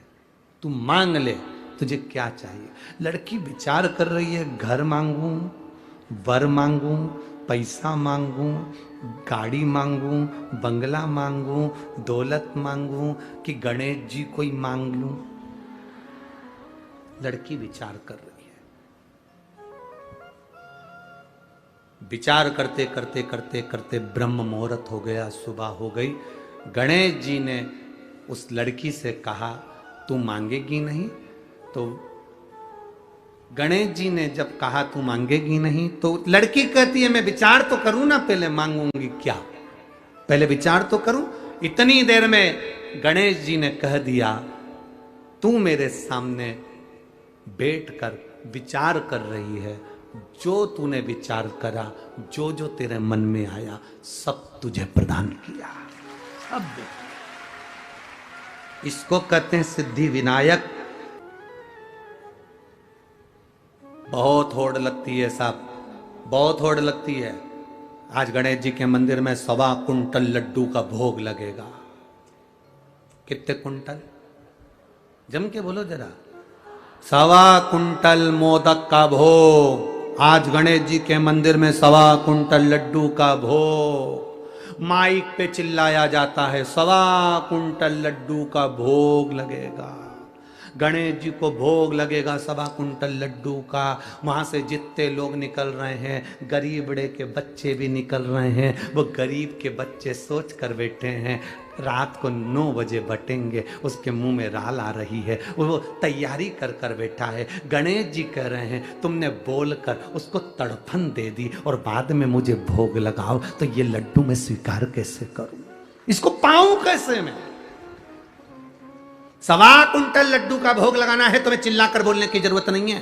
तू मांग ले, तुझे क्या चाहिए। लड़की विचार कर रही है, घर मांगू, वर मांगू, पैसा मांगू, गाड़ी मांगू, बंगला मांगू, दौलत मांगू, कि गणेश जी कोई मांग लूं। लड़की विचार कर रही है। विचार करते करते करते करते ब्रह्म मुहूर्त हो गया, सुबह हो गई। गणेश जी ने उस लड़की से कहा तू मांगेगी नहीं? तो गणेश जी ने जब कहा तू मांगेगी नहीं, तो लड़की कहती है मैं विचार तो करूं ना, पहले मांगूंगी क्या, पहले विचार तो करूं। इतनी देर में गणेश जी ने कह दिया तू मेरे सामने बैठकर विचार कर रही है, जो तूने विचार करा, जो जो तेरे मन में आया, सब तुझे प्रदान किया, सब। इसको कहते हैं सिद्धि विनायक। बहुत होड़ लगती है साहब, बहुत होड़ लगती है। आज गणेश जी के मंदिर में 1.25 कुंटल लड्डू का भोग लगेगा। कितने कुंटल? जम के बोलो जरा। 1.25 कुंटल मोदक का भोग। आज गणेश जी के मंदिर में 1.25 कुंटल लड्डू का भोग। माइक पे चिल्लाया जाता है 1.25 कुंटल लड्डू का भोग लगेगा। गणेश जी को भोग लगेगा 1.25 कुंटल लड्डू का। वहां से जितने लोग निकल रहे हैं, गरीब बड़े के बच्चे भी निकल रहे हैं। वो गरीब के बच्चे सोच कर बैठे हैं रात को 9 बजे बटेंगे, उसके मुंह में राल आ रही है, वो तैयारी कर कर बैठा है। गणेश जी कह रहे हैं तुमने बोलकर उसको तड़फन दे दी और बाद में मुझे भोग लगाओ, तो ये लड्डू मैं स्वीकार कैसे करूं, इसको पाऊं कैसे मैं? 1.25 कुंटल लड्डू का भोग लगाना है, तुम्हें चिल्लाकर बोलने की जरूरत नहीं है।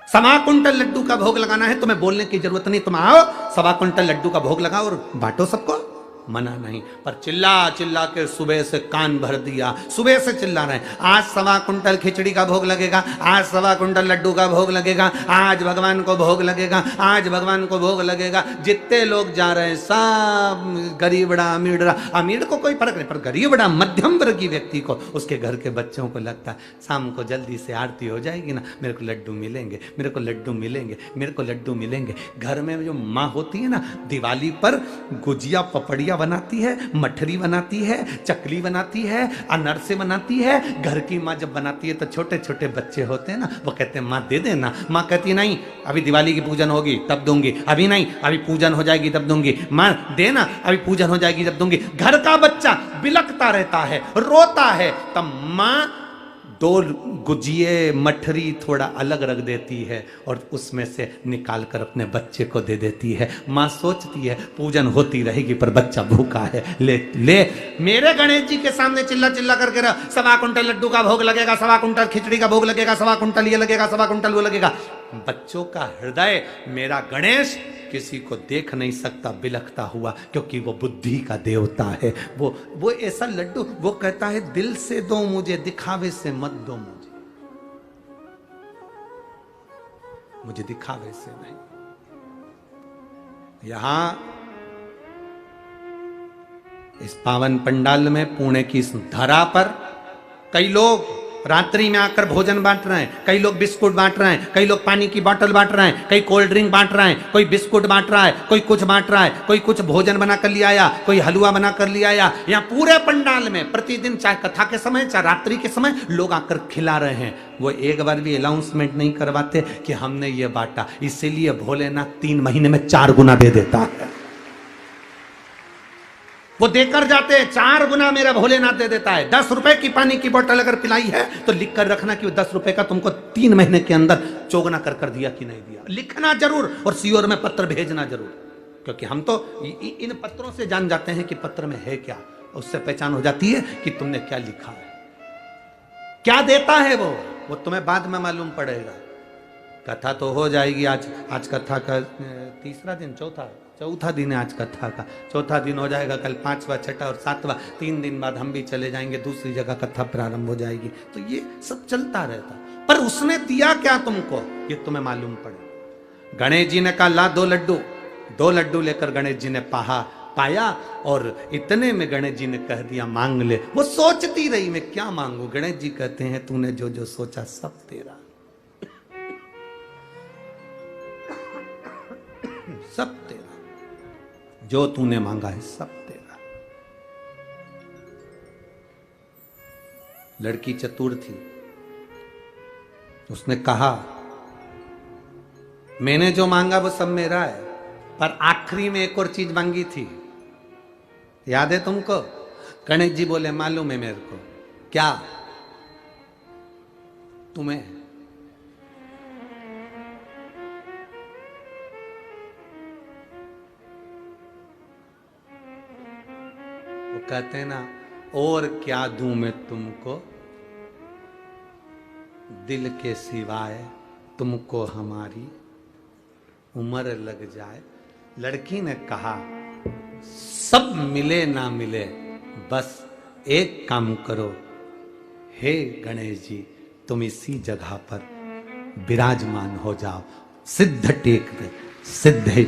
1.25 कुंटल लड्डू का भोग लगाना है, तुम्हें बोलने की जरूरत नहीं। तुम आओ 1.25 कुंटल लड्डू का भोग लगाओ और बांटो सबको, मना नहीं। पर चिल्ला चिल्ला के सुबह से कान भर दिया, सुबह से चिल्ला रहे हैं आज 1.25 कुंटल खिचड़ी का भोग लगेगा, आज 1.25 कुंटल लड्डू का भोग लगेगा, आज भगवान को भोग लगेगा, आज भगवान को भोग लगेगा। जितने लोग जा रहे हैं सब गरीबड़ा अमीरड़ा, अमीर को कोई फर्क नहीं, पर गरीबड़ा मध्यम वर्गीय व्यक्ति को, उसके घर के बच्चों को लगता है शाम को जल्दी से आरती हो जाएगी ना, मेरे को लड्डू मिलेंगे, मेरे को लड्डू मिलेंगे, मेरे को लड्डू मिलेंगे। घर में जो माँ होती है ना, दिवाली पर गुजिया पपड़िया बनाती है, मठरी बनाती है, चकली बनाती है, अनरसे बनाती है। घर की माँ जब बनाती है तो छोटे छोटे बच्चे होते हैं ना, वो कहते हैं माँ दे देना। माँ कहती है नहीं, अभी दिवाली की पूजन होगी तब दूंगी, अभी नहीं, अभी पूजन हो जाएगी तब दूंगी। माँ देना, अभी पूजन हो जाएगी तब दूंगी। घर का बच्चा बिलखता रहता है, रोता है, तब माँ 2 गुजिये मठरी थोड़ा अलग रख देती है और उसमें से निकाल कर अपने बच्चे को दे देती है। माँ सोचती है पूजन होती रहेगी पर बच्चा भूखा है, ले ले। मेरे गणेश जी के सामने चिल्ला चिल्ला करके 1.25 कुंटल लड्डू का भोग लगेगा, 1.25 कुंटल खिचड़ी का भोग लगेगा, 1.25 कुंटल ये लगेगा, 1.25 कुंटल वो लगेगा। बच्चों का हृदय मेरा गणेश किसी को देख नहीं सकता बिलखता हुआ, क्योंकि वो बुद्धि का देवता है। वो ऐसा लड्डू, वो कहता है दिल से दो मुझे, दिखावे से मत दो मुझे दिखावे से नहीं। यहां इस पावन पंडाल में, पुणे की इस धरा पर कई लोग रात्रि में आकर भोजन बांट रहे हैं, कई लोग बिस्कुट बांट रहे हैं, कई लोग पानी की बोतल बांट रहे हैं, कई कोल्ड ड्रिंक बांट रहे हैं, कोई बिस्कुट बांट रहा है, कोई कुछ बांट रहा है, कोई कुछ भोजन बना कर लिया आया, कोई हलवा बना कर लिया आया। यहाँ पूरे पंडाल में प्रतिदिन चाहे कथा के समय चाहे रात्रि के समय लोग आकर खिला रहे हैं। वो एक बार भी अनाउंसमेंट नहीं करवाते कि हमने ये बांटा, इसीलिए भोलेनाथ 3 महीने में 4 गुना दे देता है। वो देकर जाते हैं, 4 गुना मेरा भोलेनाथ दे देता है। 10 रुपए की पानी की बोतल अगर पिलाई है तो लिख कर रखना कि 10 रुपए का तुमको 3 महीने के अंदर चौगुना कर दिया कि नहीं दिया, लिखना जरूर, और सीओर में पत्र भेजना जरूर, क्योंकि हम तो इन पत्रों से जान जाते हैं कि पत्र में है क्या, उससे पहचान हो जाती है कि तुमने क्या लिखा है, क्या देता है वो तुम्हें बाद में मालूम पड़ेगा। कथा तो हो जाएगी आज कथा का तीसरा दिन, चौथा दिन है आज कथा का, चौथा दिन हो जाएगा, कल 5वां 6वां और 7वां, 3 दिन बाद हम भी चले जाएंगे, दूसरी जगह कथा प्रारंभ हो जाएगी। तो ये सब चलता रहता, पर उसने दिया क्या तुमको ये तुम्हें मालूम पड़े। गणेश जी ने कहा ला 2 लड्डू लेकर गणेश जी ने पाया, और इतने में गणेश जी ने कह दिया मांग ले। वो सोचती रही मैं क्या मांगू, गणेश जी कहते हैं तूने जो जो सोचा सब तेरा, सब तेरा, जो तूने मांगा है सब तेरा। लड़की चतुर थी, उसने कहा मैंने जो मांगा वो सब मेरा है, पर आखिरी में एक और चीज मांगी थी, याद है तुमको? गणेश जी बोले मालूम है मेरे को। क्या? तुम्हें। वो कहते हैं ना, और क्या दूं मैं तुमको, दिल के सिवाय तुमको हमारी उम्र लग जाए। लड़की ने कहा सब मिले ना मिले, बस एक काम करो, हे गणेश जी तुम इसी जगह पर विराजमान हो जाओ, सिद्ध टेक दे, सिद्ध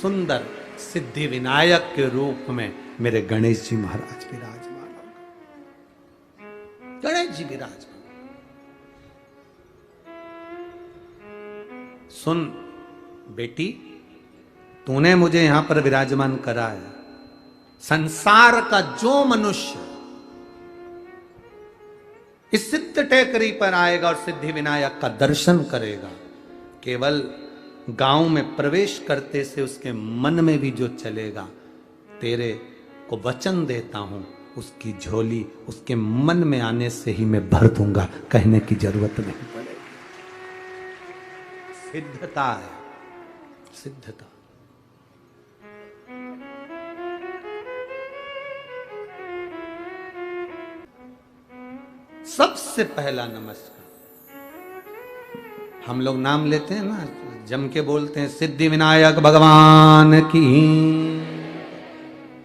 सुंदर सिद्धि विनायक के रूप में मेरे गणेश जी महाराज विराजमान हो। गणेश जी विराजमान। सुन बेटी, तूने मुझे यहां पर विराजमान करा है, संसार का जो मनुष्य इस सिद्ध टेकरी पर आएगा और सिद्धि विनायक का दर्शन करेगा, केवल गांव में प्रवेश करते से उसके मन में भी जो चलेगा, तेरे को वचन देता हूं, उसकी झोली उसके मन में आने से ही मैं भर दूंगा, कहने की जरूरत नहीं पड़ेगी। सिद्धता है, सिद्धता। सबसे पहला नमस्कार हम लोग नाम लेते हैं ना, जम के बोलते हैं सिद्धि विनायक भगवान की।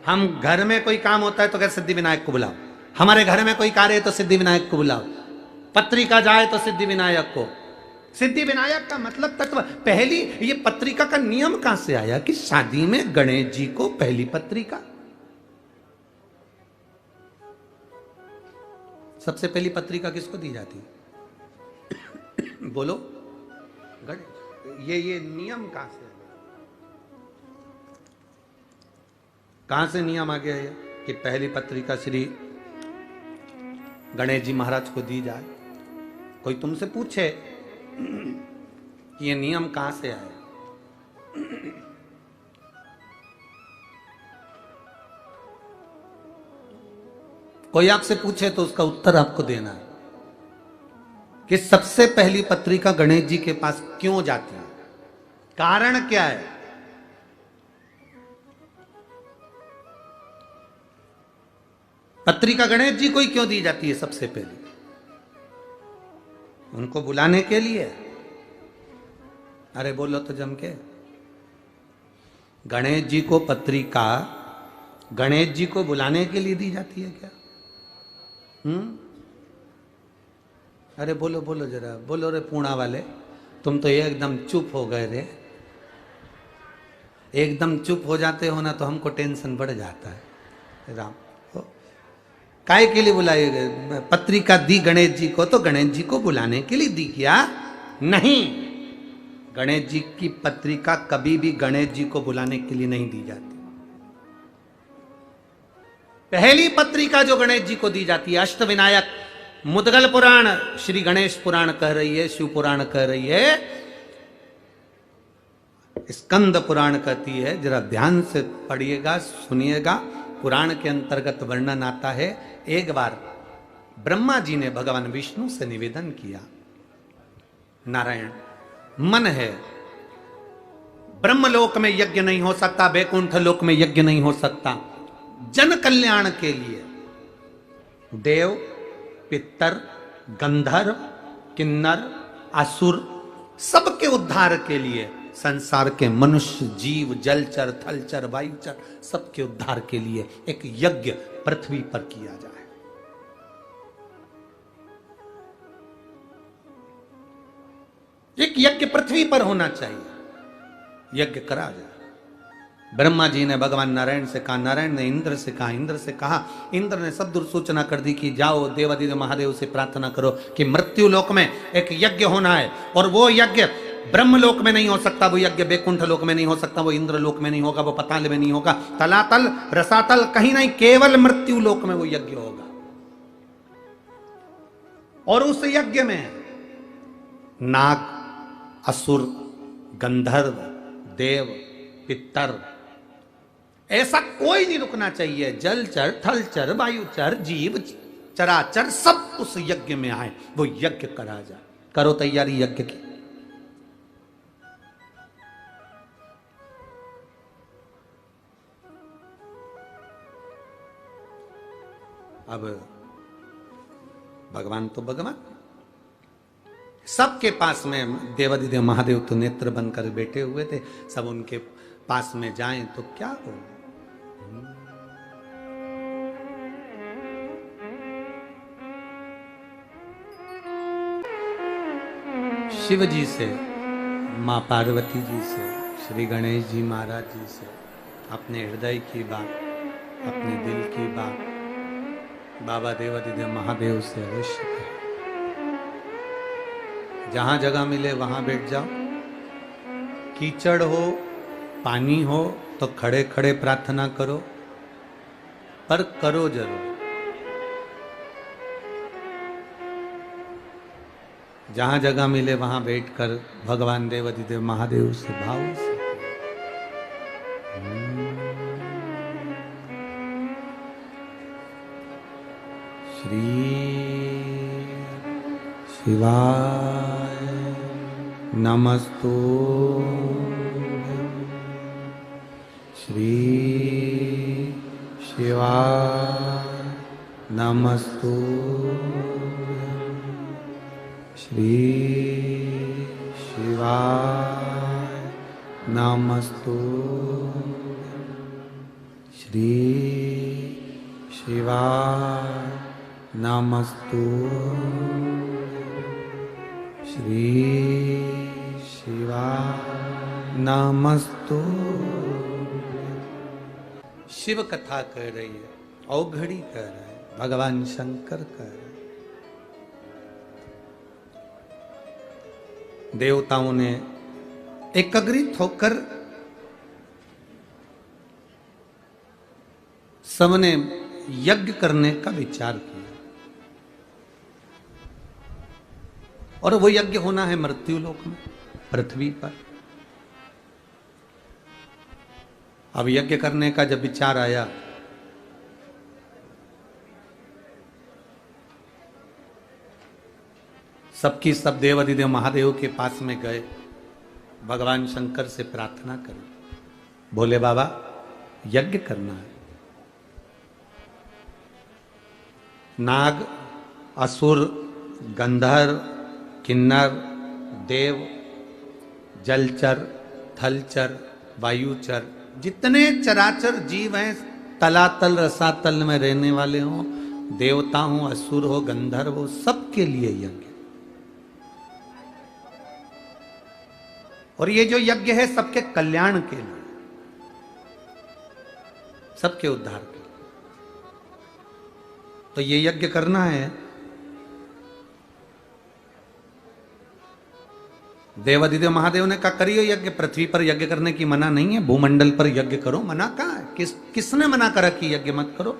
हम घर में कोई काम होता है तो कहते सिद्धि विनायक को बुलाओ, हमारे घर में कोई कार्य है तो सिद्धि विनायक को बुलाओ, पत्रिका जाए तो सिद्धि विनायक को। सिद्धि विनायक का मतलब तत्व। पहली ये पत्रिका का नियम कहां से आया कि शादी में गणेश जी को पहली पत्रिका? सबसे पहली पत्रिका किसको दी जाती है? बोलो गणेश। ये नियम कहां से नियम आ गया है कि पहली पत्रिका श्री गणेश जी महाराज को दी जाए? कोई तुमसे पूछे कि ये नियम कहां से आया, कोई आपसे पूछे तो उसका उत्तर आपको देना है कि सबसे पहली पत्रिका गणेश जी के पास क्यों जाती है, कारण क्या है? पत्रिका गणेश जी को ही क्यों दी जाती है सबसे पहले? उनको बुलाने के लिए? अरे बोलो तो जम के। गणेश जी को पत्रिका गणेश जी को बुलाने के लिए दी जाती है क्या? अरे बोलो बोलो जरा, बोलो रे पूणा वाले, तुम तो एकदम चुप हो गए रे। एकदम चुप हो जाते हो ना तो हमको टेंशन बढ़ जाता है। राम काय के लिए बुलाई पत्रिका दी गणेश जी को? तो गणेश जी को बुलाने के लिए दी क्या? नहीं, गणेश जी की पत्रिका कभी भी गणेश जी को बुलाने के लिए नहीं दी जाती। पहली पत्रिका जो गणेश जी को दी जाती है, अष्टविनायक मुद्गल पुराण श्री गणेश पुराण कह रही है, शिव पुराण कह रही है, स्कंद पुराण कहती है, जरा ध्यान से पढ़िएगा सुनिएगा, पुराण के अंतर्गत वर्णन आता है, एक बार ब्रह्मा जी ने भगवान विष्णु से निवेदन किया, नारायण मन है, ब्रह्मलोक में यज्ञ नहीं हो सकता, वैकुंठ लोक में यज्ञ नहीं हो सकता, जन कल्याण के लिए देव, पितर, गंधर्व, किन्नर, असुर सबके उद्धार के लिए, संसार के मनुष्य, जीव, जलचर, थलचर, वायुचर सबके उद्धार के लिए एक यज्ञ पृथ्वी पर किया जाए। एक यज्ञ पृथ्वी पर होना चाहिए, यज्ञ करा जाए। ब्रह्मा जी ने भगवान नारायण से कहा, नारायण ने इंद्र से कहा, इंद्र से कहा, इंद्र ने सब दूर सूचना कर दी कि जाओ देवादिदेव महादेव से प्रार्थना करो कि मृत्यु लोक में एक यज्ञ होना है, और वो यज्ञ ब्रह्मलोक में नहीं हो सकता, वो यज्ञ वैकुंठ लोक में नहीं हो सकता, वो इंद्र लोक में नहीं होगा, वो पाताल में नहीं होगा, तलातल रसातल कहीं नहीं, केवल मृत्यु लोक में वो यज्ञ होगा। और उस यज्ञ में नाग, असुर, गंधर्व, देव, पितर ऐसा कोई नहीं रुकना चाहिए, जलचर, थलचर, वायुचर, जीव, चराचर सब उस यज्ञ में आए, वो यज्ञ करा जाए। करो तैयारी यज्ञ की। अब भगवान तो भगवान, सबके पास में देवादिदेव महादेव तो नेत्र बनकर बैठे हुए थे, सब उनके पास में जाएं तो क्या हो। शिव जी से, मां पार्वती जी से, श्री गणेश जी महाराज जी से अपने हृदय की बात, अपने दिल की बात बाबा देवादिदेव महादेव से अवश्य करें। जहां जगह मिले वहां बैठ जाओ, कीचड़ हो, पानी हो तो खड़े खड़े प्रार्थना करो, पर करो जरूर। जहां जगह मिले वहां बैठकर भगवान देवादिदेव महादेव से भाव से श्री शिवाय नमस्तु, श्री शिवाय नमस्तु, श्री शिवाय नमस्तु, श्री शिवाय नमस्तु, श्री शिवाय नमस्तु। शिव कथा कह रही है, औघड़ी कह रहा है, भगवान शंकर कह रहे हैं। देवताओं ने एकाग्रित होकर सबने यज्ञ करने का विचार किया, और वो यज्ञ होना है मृत्यु लोक में, पृथ्वी पर। अब यज्ञ करने का जब विचार आया, सबकी सब देवादिदेव महादेव के पास में गए, भगवान शंकर से प्रार्थना करी, बोले बाबा यज्ञ करना है। नाग, असुर, गंधर्व, किन्नर, देव, जलचर, थलचर, वायुचर जितने चराचर जीव हैं, तलातल रसातल में रहने वाले हों, देवता हो, असुर हो, गंधर्व हो, सबके लिए यज्ञ। और ये जो यज्ञ है सबके कल्याण के लिए, सबके उद्धार के लिए। तो ये यज्ञ करना है। देवादिदेव महादेव ने कहा करिए यज्ञ, पृथ्वी पर यज्ञ करने की मना नहीं है, भूमंडल पर यज्ञ करो। मना कहा है? किसने मना करा कि यज्ञ मत करो?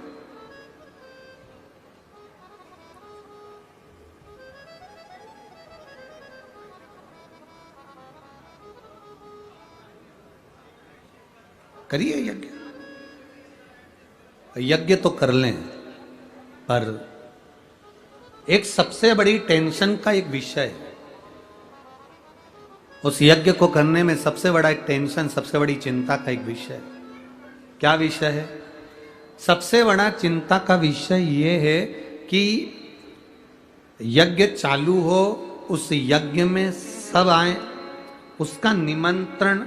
करिए यज्ञ। यज्ञ तो कर लें, पर एक सबसे बड़ी टेंशन का एक विषय है। उस यज्ञ को करने में सबसे बड़ा एक टेंशन, सबसे बड़ी चिंता का एक विषय है। क्या विषय है? सबसे बड़ा चिंता का विषय यह है कि यज्ञ चालू हो, उस यज्ञ में सब आए, उसका निमंत्रण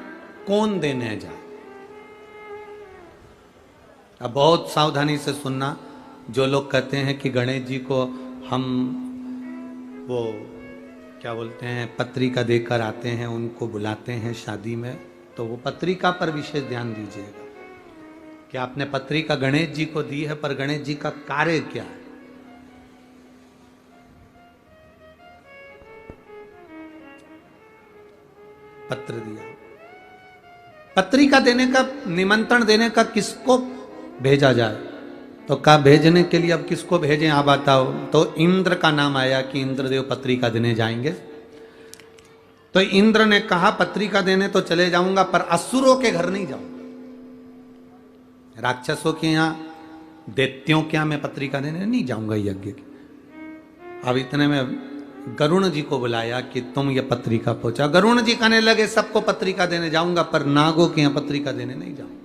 कौन देने जाए। अब बहुत सावधानी से सुनना। जो लोग कहते हैं कि गणेश जी को हम वो क्या बोलते हैं पत्रिका देकर आते हैं, उनको बुलाते हैं शादी में, तो वो पत्रिका पर विशेष ध्यान दीजिएगा कि आपने पत्रिका गणेश जी को दी है, पर गणेश जी का कार्य क्या है। पत्र दिया, पत्रिका देने का, निमंत्रण देने का किसको भेजा जाए, तो कहा भेजने के लिए अब किसको भेजें आप बताओ। तो इंद्र का नाम आया कि इंद्रदेव पत्रिका देने जाएंगे। तो इंद्र ने कहा पत्रिका देने तो चले जाऊंगा, पर असुरों के घर नहीं जाऊंगा, राक्षसों के यहां, दैत्यों के यहां मैं पत्रिका देने नहीं जाऊंगा यज्ञ की। अब इतने में गरुण जी को बुलाया कि तुम ये पत्रिका पहुंचा। गरुण जी कहने लगे सबको पत्रिका देने जाऊंगा, पर नागों के यहां पत्रिका देने नहीं जाऊंगा।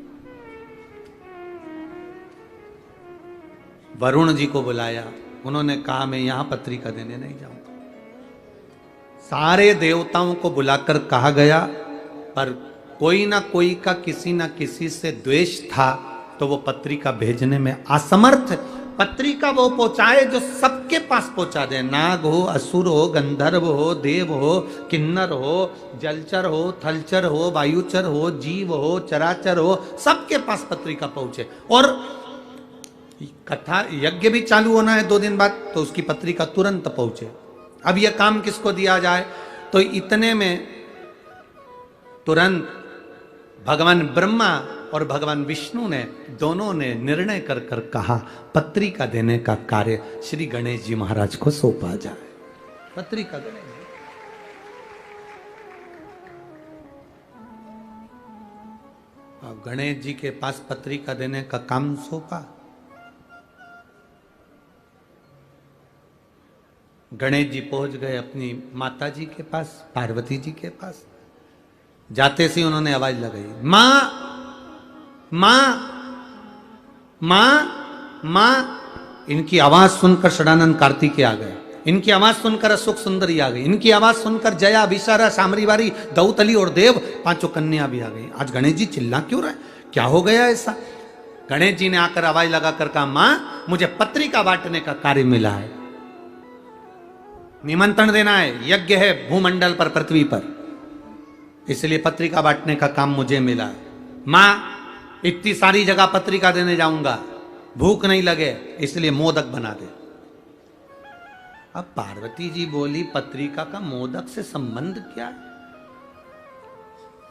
वरुण जी को बुलाया, उन्होंने कहा मैं यहां पत्रिका देने नहीं जाऊंगा। सारे देवताओं को बुलाकर कहा गया, पर कोई ना कोई का किसी ना किसी से द्वेष था, तो वो पत्रिका भेजने में असमर्थ। पत्रिका वो पहुंचाए जो सबके पास पहुंचा दे, नाग हो, असुर हो, गंधर्व हो, देव हो, किन्नर हो, जलचर हो, थलचर हो, वायुचर हो, जीव हो, चराचर हो, सबके पास पत्रिका पहुंचे। और कथा यज्ञ भी चालू होना है 2 दिन बाद, तो उसकी पत्रिका तुरंत पहुंचे। अब यह काम किसको दिया जाए, तो इतने में तुरंत भगवान ब्रह्मा और भगवान विष्णु ने दोनों ने निर्णय कर कर कहा पत्रिका देने का कार्य श्री गणेश जी महाराज को सौंपा जाए। पत्रिका गणेश जी, अब गणेश जी के पास पत्रिका देने का काम सौंपा। गणेश जी पहुंच गए अपनी माता जी के पास, पार्वती जी के पास। जाते से उन्होंने आवाज लगाई, मां मां मां मां। इनकी आवाज सुनकर षडानंद कार्तिकेय आ गए, इनकी आवाज सुनकर अशोक सुंदरी आ गई, इनकी आवाज सुनकर जया, विशारा, सामरीवारी, दौतली और देव 5 कन्या भी आ गई। आज गणेश जी चिल्ला क्यों रहे, क्या हो गया ऐसा? गणेश जी ने आकर आवाज लगाकर कहा, मां मुझे पत्रिका बांटने का कार्य मिला है, निमंत्रण देना है, यज्ञ है भूमंडल पर, पृथ्वी पर, इसलिए पत्रिका बांटने का काम मुझे मिला है। मां इतनी सारी जगह पत्रिका देने जाऊंगा, भूख नहीं लगे इसलिए मोदक बना दे। अब पार्वती जी बोली पत्रिका का मोदक से संबंध क्या है,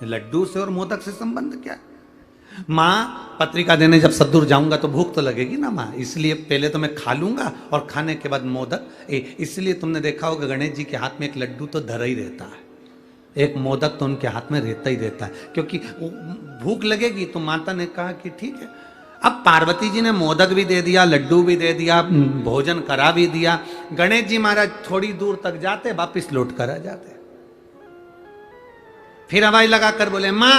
लड्डू से और मोदक से संबंध क्या है? मां पत्रिका देने जब सदूर जाऊंगा तो भूख तो लगेगी ना मां, इसलिए पहले तो मैं खा लूंगा और खाने के बाद मोदक। इसलिए तुमने देखा होगा गणेश जी के हाथ में एक लड्डू तो धरा ही रहता है, एक मोदक तो उनके हाथ में रहता ही रहता है, क्योंकि भूख लगेगी। तो माता ने कहा कि ठीक है। अब पार्वती जी ने मोदक भी दे दिया, लड्डू भी दे दिया, भोजन करा भी दिया। गणेश जी महाराज थोड़ी दूर तक जाते, वापिस लौट कर आ जाते। फिर आवाज लगाकर बोले मां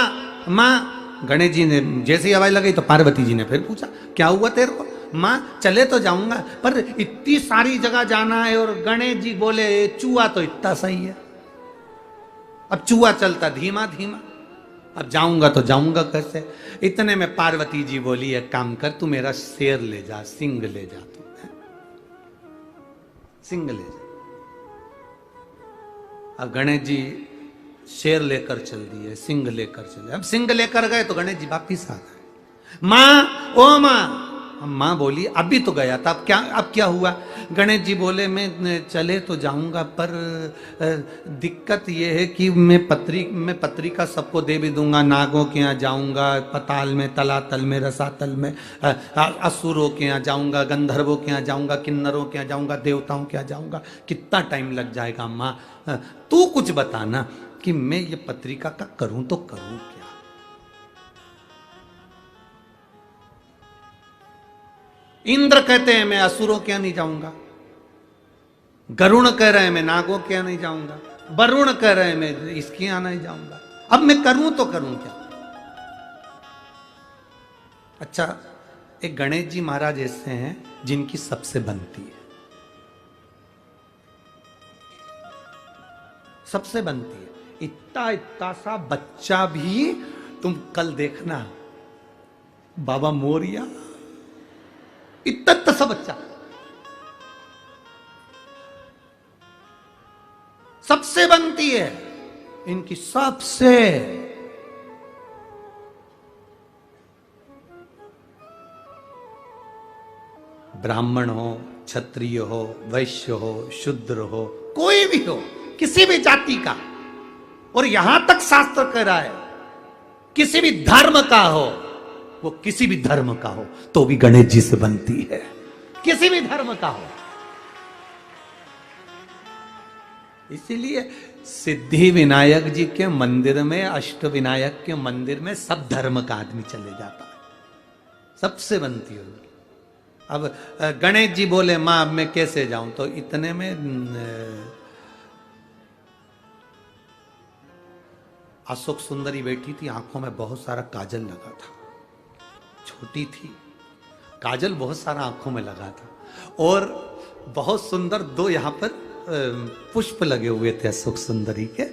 मां। गणेश जी ने जैसे ही आवाज लगाई तो पार्वती जी ने फिर पूछा क्या हुआ तेरे को? मां चले तो जाऊंगा, पर इतनी सारी जगह जाना है। और गणेश जी बोले चूहा तो इतना सही है, अब चूहा चलता धीमा धीमा, अब जाऊंगा तो जाऊंगा कैसे? इतने में पार्वती जी बोली एक काम कर, तू मेरा शेर ले जा, सिंह ले जा, तू सिंह ले जा। अब गणेश जी शेर लेकर चल दिए, सिंह लेकर चले। अब सिंह लेकर गए तो गणेश जी वापिस आ गए। मां ओ मां। मां बोली अभी तो गया था, अब क्या हुआ? गणेश जी बोले मैं चले तो जाऊंगा, पर दिक्कत यह है कि मैं पत्रिका सबको दे भी दूंगा, नागों के यहाँ जाऊंगा, पताल में, तलातल में, रसातल में, असुरों के यहाँ जाऊंगा, गंधर्वों के यहाँ जाऊंगा, किन्नरों के यहाँ जाऊंगा, देवताओं के यहाँ जाऊंगा, कितना टाइम लग जाएगा माँ? तू कुछ बताना कि मैं ये पत्रिका का करूं तो करूं क्या? इंद्र कहते हैं मैं असुरों के यहाँ नहीं जाऊंगा, गरुण कह रहे हैं मैं नागों के यहाँ नहीं जाऊंगा, वरुण कह रहे हैं मैं इसके यहाँ नहीं जाऊंगा। अब मैं करूं तो करूं क्या? अच्छा, एक गणेश जी महाराज ऐसे हैं जिनकी सबसे बनती है, सबसे बनती है। इतना इतना सा बच्चा भी, तुम कल देखना बाबा मोरिया, इतना इतना सा बच्चा सबसे बनती है इनकी, सबसे। ब्राह्मण हो, क्षत्रिय हो, वैश्य हो, शूद्र हो, कोई भी हो, किसी भी जाति का, और यहां तक शास्त्र कह रहा है किसी भी धर्म का हो, वो किसी भी धर्म का हो तो भी गणेश जी से बनती है, किसी भी धर्म का हो। इसीलिए सिद्धि विनायक जी के मंदिर में, अष्ट विनायक के मंदिर में सब धर्म का आदमी चले जाता है, सबसे बनती है। अब गणेश जी बोले मां अब मैं कैसे जाऊं, तो इतने में अशोक सुंदरी बैठी थी, आंखों में बहुत सारा काजल लगा था, छोटी थी, काजल बहुत सारा आंखों में लगा था, और बहुत सुंदर दो यहां पर पुष्प लगे हुए थे अशोक सुंदरी के,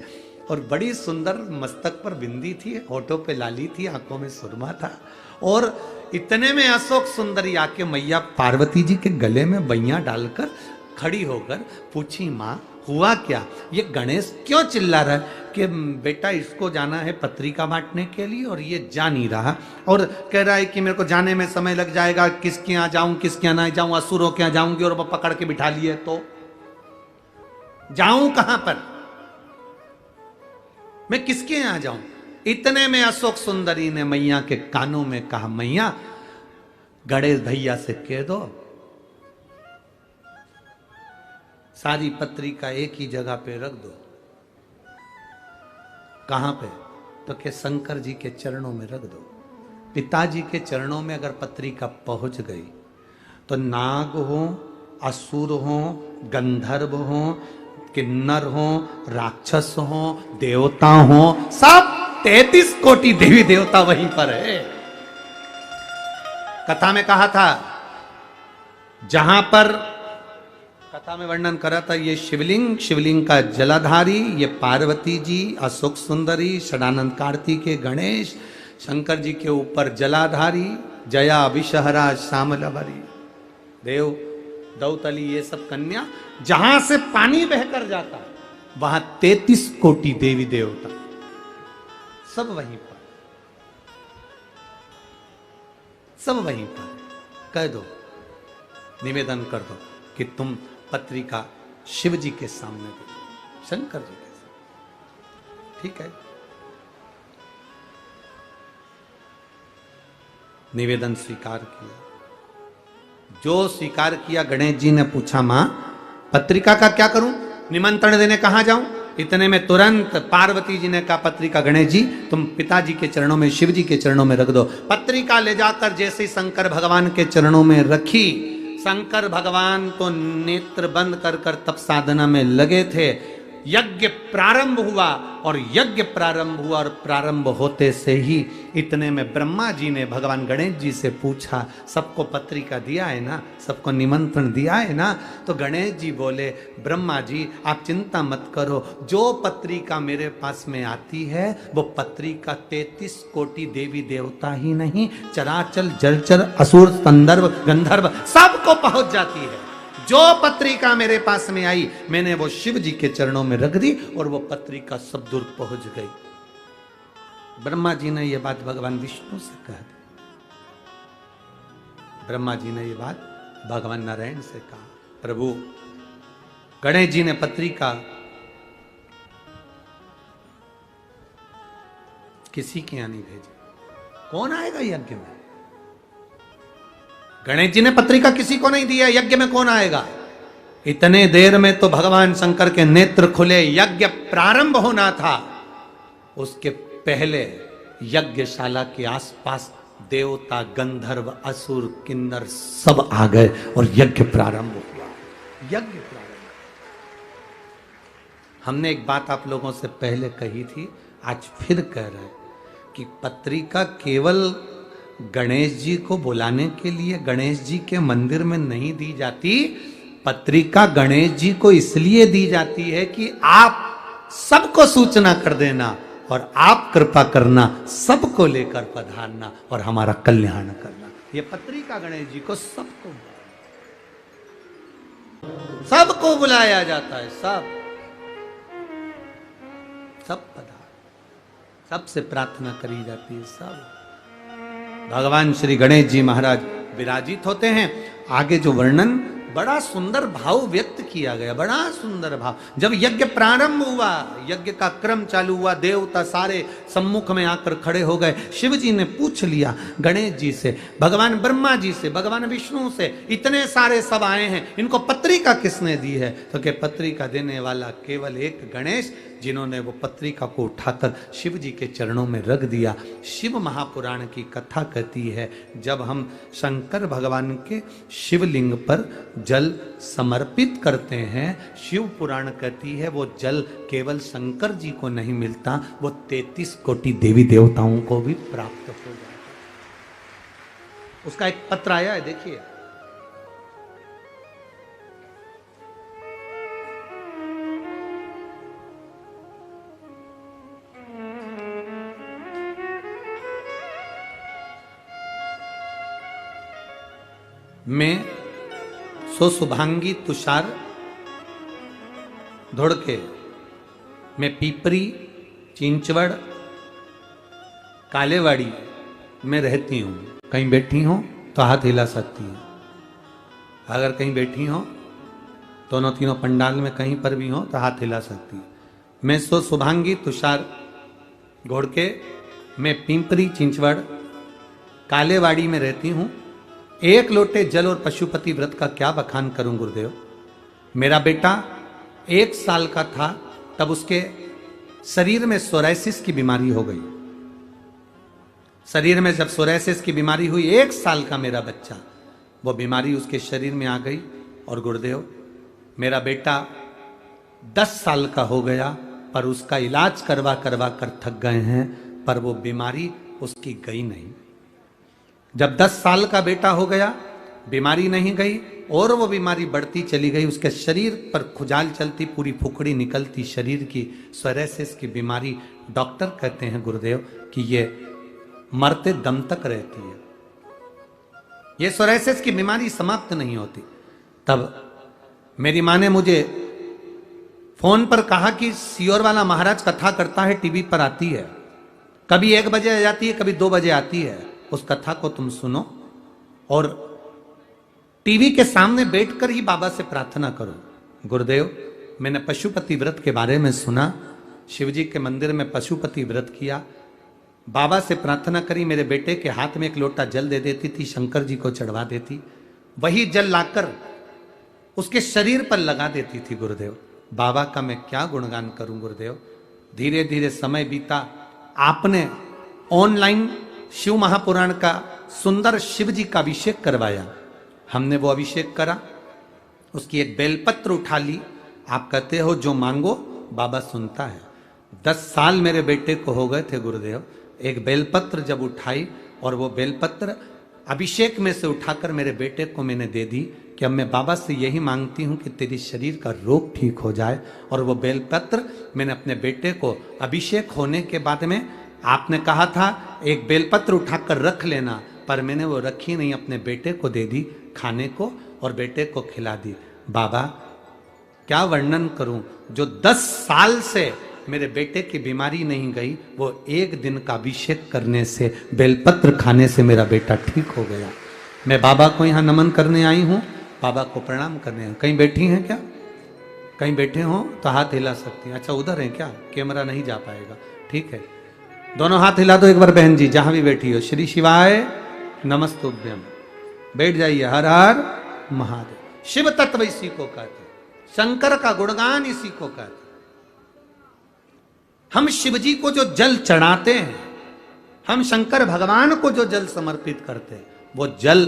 और बड़ी सुंदर मस्तक पर बिंदी थी, होठों पे लाली थी, आंखों में सुरमा था। और इतने में अशोक सुंदरी आके मैया पार्वती जी के गले में बैया डालकर खड़ी होकर पूछी माँ हुआ क्या, ये गणेश क्यों चिल्ला रहा है कि बेटा इसको जाना है पत्रिका बांटने के लिए और ये जा नहीं रहा, और कह रहा है कि मेरे को जाने में समय लग जाएगा, किसके यहाँ जाऊं किसके यहाँ नहीं जाऊं, असुरों के यहाँ जाऊंगी और वो पकड़ के बिठा लिए तो जाऊं कहां पर, मैं किसके यहां जाऊं। इतने में अशोक सुंदरी ने मैया के कानों में कहा मैया गणेश भैया से कह दो सारी पत्रिका एक ही जगह पे रख दो। कहां पे, तो के शंकर जी के चरणों में रख दो। पिताजी के चरणों में अगर पत्रिका पहुंच गई तो नाग हो, असुर हो, गंधर्व हो, किन्नर हो, राक्षस हो, देवता हो, सब 33 कोटि देवी देवता वहीं पर है। कथा में कहा था, जहां पर कथा में वर्णन करा था, ये शिवलिंग, शिवलिंग का जलाधारी, ये पार्वती जी, अशोक सुंदरी, षडानंद कार्तिकेय, गणेश, शंकर जी के ऊपर जलाधारी, जया विषहरा श्यामलभरी, देव दौतली, ये सब कन्या, जहां से पानी बहकर जाता वहां 33 कोटि देवी देवता सब वहीं पर, सब वहीं पर। कह दो, निवेदन कर दो कि तुम पत्रिका शिव जी के सामने दे दो, शंकर जी के सामने, ठीक है। निवेदन स्वीकार किया, जो स्वीकार किया, गणेश जी ने पूछा मां पत्रिका का क्या करूं, निमंत्रण देने कहां जाऊं। इतने में तुरंत पार्वती जी ने कहा पत्रिका गणेश जी तुम पिताजी के चरणों में, शिव जी के चरणों में रख दो। पत्रिका ले जाकर जैसे ही शंकर भगवान के चरणों में रखी, शंकर भगवान तो नेत्र बंद कर कर तप साधना में लगे थे। यज्ञ प्रारंभ हुआ, और यज्ञ प्रारंभ हुआ, और प्रारंभ होते से ही इतने में ब्रह्मा जी ने भगवान गणेश जी से पूछा सबको पत्रिका दिया है ना, सबको निमंत्रण दिया है ना। तो गणेश जी बोले ब्रह्मा जी आप चिंता मत करो, जो पत्रिका मेरे पास में आती है वो पत्रिका 33 कोटि देवी देवता ही नहीं, चराचर जलचर असुर संदर्भ गंधर्व सबको पहुंच जाती है। जो पत्रिका मेरे पास में आई मैंने वो शिव जी के चरणों में रख दी, और वो पत्रिका सब दूर पहुंच गई। ब्रह्मा जी ने ये बात भगवान विष्णु से कह दी, ब्रह्मा जी ने ये बात भगवान नारायण से कहा, प्रभु गणेश जी ने पत्रिका किसी के यहां नहीं भेजी, कौन आएगा यज्ञ में। गणेश जी ने पत्रिका किसी को नहीं दिया, यज्ञ में कौन आएगा। इतने देर में तो भगवान शंकर के नेत्र खुले, यज्ञ प्रारंभ होना था। उसके पहले यज्ञशाला के आसपास देवता, गंधर्व, असुर, किन्नर सब आ गए और यज्ञ प्रारंभ हुआ। यज्ञ प्रारंभ। हमने एक बात आप लोगों से पहले कही थी, आज फिर कह रहे हैं कि पत्रिका केवल गणेश जी को बुलाने के लिए गणेश जी के मंदिर में नहीं दी जाती। पत्रिका गणेश जी को इसलिए दी जाती है कि आप सबको सूचना कर देना और आप कृपा करना, सबको लेकर पधारना और हमारा कल्याण करना। ये पत्रिका गणेश जी को सबको बुलाया जाता है। सब पधार, सबसे प्रार्थना करी जाती है। सब भगवान श्री गणेश जी महाराज विराजित होते हैं। आगे जो वर्णन बड़ा सुंदर भाव व्यक्त किया गया, बड़ा सुंदर भाव। जब यज्ञ प्रारंभ हुआ, यज्ञ का क्रम चालू हुआ, देवता सारे सम्मुख में आकर खड़े हो गए। शिव जी ने पूछ लिया गणेश जी से, भगवान ब्रह्मा जी से, भगवान विष्णु से, इतने सारे सब आए हैं, इनको पत्रिका किसने दी है? तो कि पत्रिका देने वाला केवल एक गणेश, जिन्होंने वो पत्रिका को उठाकर शिव जी के चरणों में रख दिया। शिव महापुराण की कथा कहती है, जब हम शंकर भगवान के शिवलिंग पर जल समर्पित करते हैं, शिव पुराण कहती है वो जल केवल शंकर जी को नहीं मिलता, वो 33 कोटि देवी देवताओं को भी प्राप्त हो जाता है। उसका एक पत्र आया है, देखिए। मैं सो शुभांगी तुषार धुड़के, मैं पीपरी चिंचवड़ कालेवाड़ी में रहती हूँ। कहीं बैठी हो तो हाथ हिला सकती हैं। अगर कहीं बैठी हो, दोनों तीनों पंडाल में कहीं पर भी हो तो हाथ हिला सकती है। मैं सो शुभांगी तुषार घोड़के, मैं पिंपरी चिंचवड़ कालेवाड़ी में रहती हूँ। एक लोटे जल और पशुपति व्रत का क्या बखान करूं गुरुदेव। मेरा बेटा 1 साल का था तब उसके शरीर में सोराइसिस की बीमारी हो गई। शरीर में जब सोराइसिस की बीमारी हुई, 1 साल का मेरा बच्चा, वो बीमारी उसके शरीर में आ गई। और गुरुदेव मेरा बेटा 10 साल का हो गया, पर उसका इलाज करवा करवा कर थक गए हैं, पर वो बीमारी उसकी गई नहीं। जब 10 साल का बेटा हो गया, बीमारी नहीं गई और वो बीमारी बढ़ती चली गई। उसके शरीर पर खुजाल चलती, पूरी फुकड़ी निकलती शरीर की, सोराइसिस की बीमारी। डॉक्टर कहते हैं गुरुदेव कि ये मरते दम तक रहती है, ये सोराइसिस की बीमारी समाप्त नहीं होती। तब मेरी माँ ने मुझे फोन पर कहा कि सियोर वाला महाराज कथा करता है, टीवी पर आती है, कभी 1 बजे आ जाती है, कभी 2 बजे आती है, उस कथा को तुम सुनो और टीवी के सामने बैठकर ही बाबा से प्रार्थना करो। गुरुदेव मैंने पशुपति व्रत के बारे में सुना, शिवजी के मंदिर में पशुपति व्रत किया, बाबा से प्रार्थना करी, मेरे बेटे के हाथ में 1 लोटा जल दे देती थी, शंकर जी को चढ़वा देती, वही जल लाकर उसके शरीर पर लगा देती थी। गुरुदेव बाबा का मैं क्या गुणगान करूं गुरुदेव। धीरे धीरे समय बीता, आपने ऑनलाइन शिव महापुराण का सुंदर शिव जी का अभिषेक करवाया। हमने वो अभिषेक करा, उसकी एक बेलपत्र उठा ली। आप कहते हो जो मांगो बाबा सुनता है। 10 साल मेरे बेटे को हो गए थे गुरुदेव। एक बेलपत्र जब उठाई और वो बेलपत्र अभिषेक में से उठाकर मेरे बेटे को मैंने दे दी कि अब मैं बाबा से यही मांगती हूँ कि तेरी शरीर का रोग ठीक हो जाए। और वो बेलपत्र मैंने अपने बेटे को अभिषेक होने के बाद में, आपने कहा था एक बेलपत्र उठाकर रख लेना, पर मैंने वो रखी नहीं, अपने बेटे को दे दी खाने को और बेटे को खिला दी। बाबा क्या वर्णन करूं, जो 10 साल से मेरे बेटे की बीमारी नहीं गई, वो 1 दिन का अभिषेक करने से, बेलपत्र खाने से मेरा बेटा ठीक हो गया। मैं बाबा को यहाँ नमन करने आई हूँ, बाबा को प्रणाम करने आई। कहीं बैठी हैं क्या? कहीं बैठे हो तो हाथ हिला सकती हैं। अच्छा उधर है क्या? कैमरा नहीं जा पाएगा, ठीक है। दोनों हाथ हिला दो एक बार बहन जी, जहां भी बैठी हो। श्री शिवाय नमस्तुभ्यम। बैठ जाइए। हर हर महादेव। शिव तत्व इसी को कहते, शंकर का गुणगान इसी को कहते। हम शिव जी को जो जल चढ़ाते हैं, हम शंकर भगवान को जो जल समर्पित करते हैं, वो जल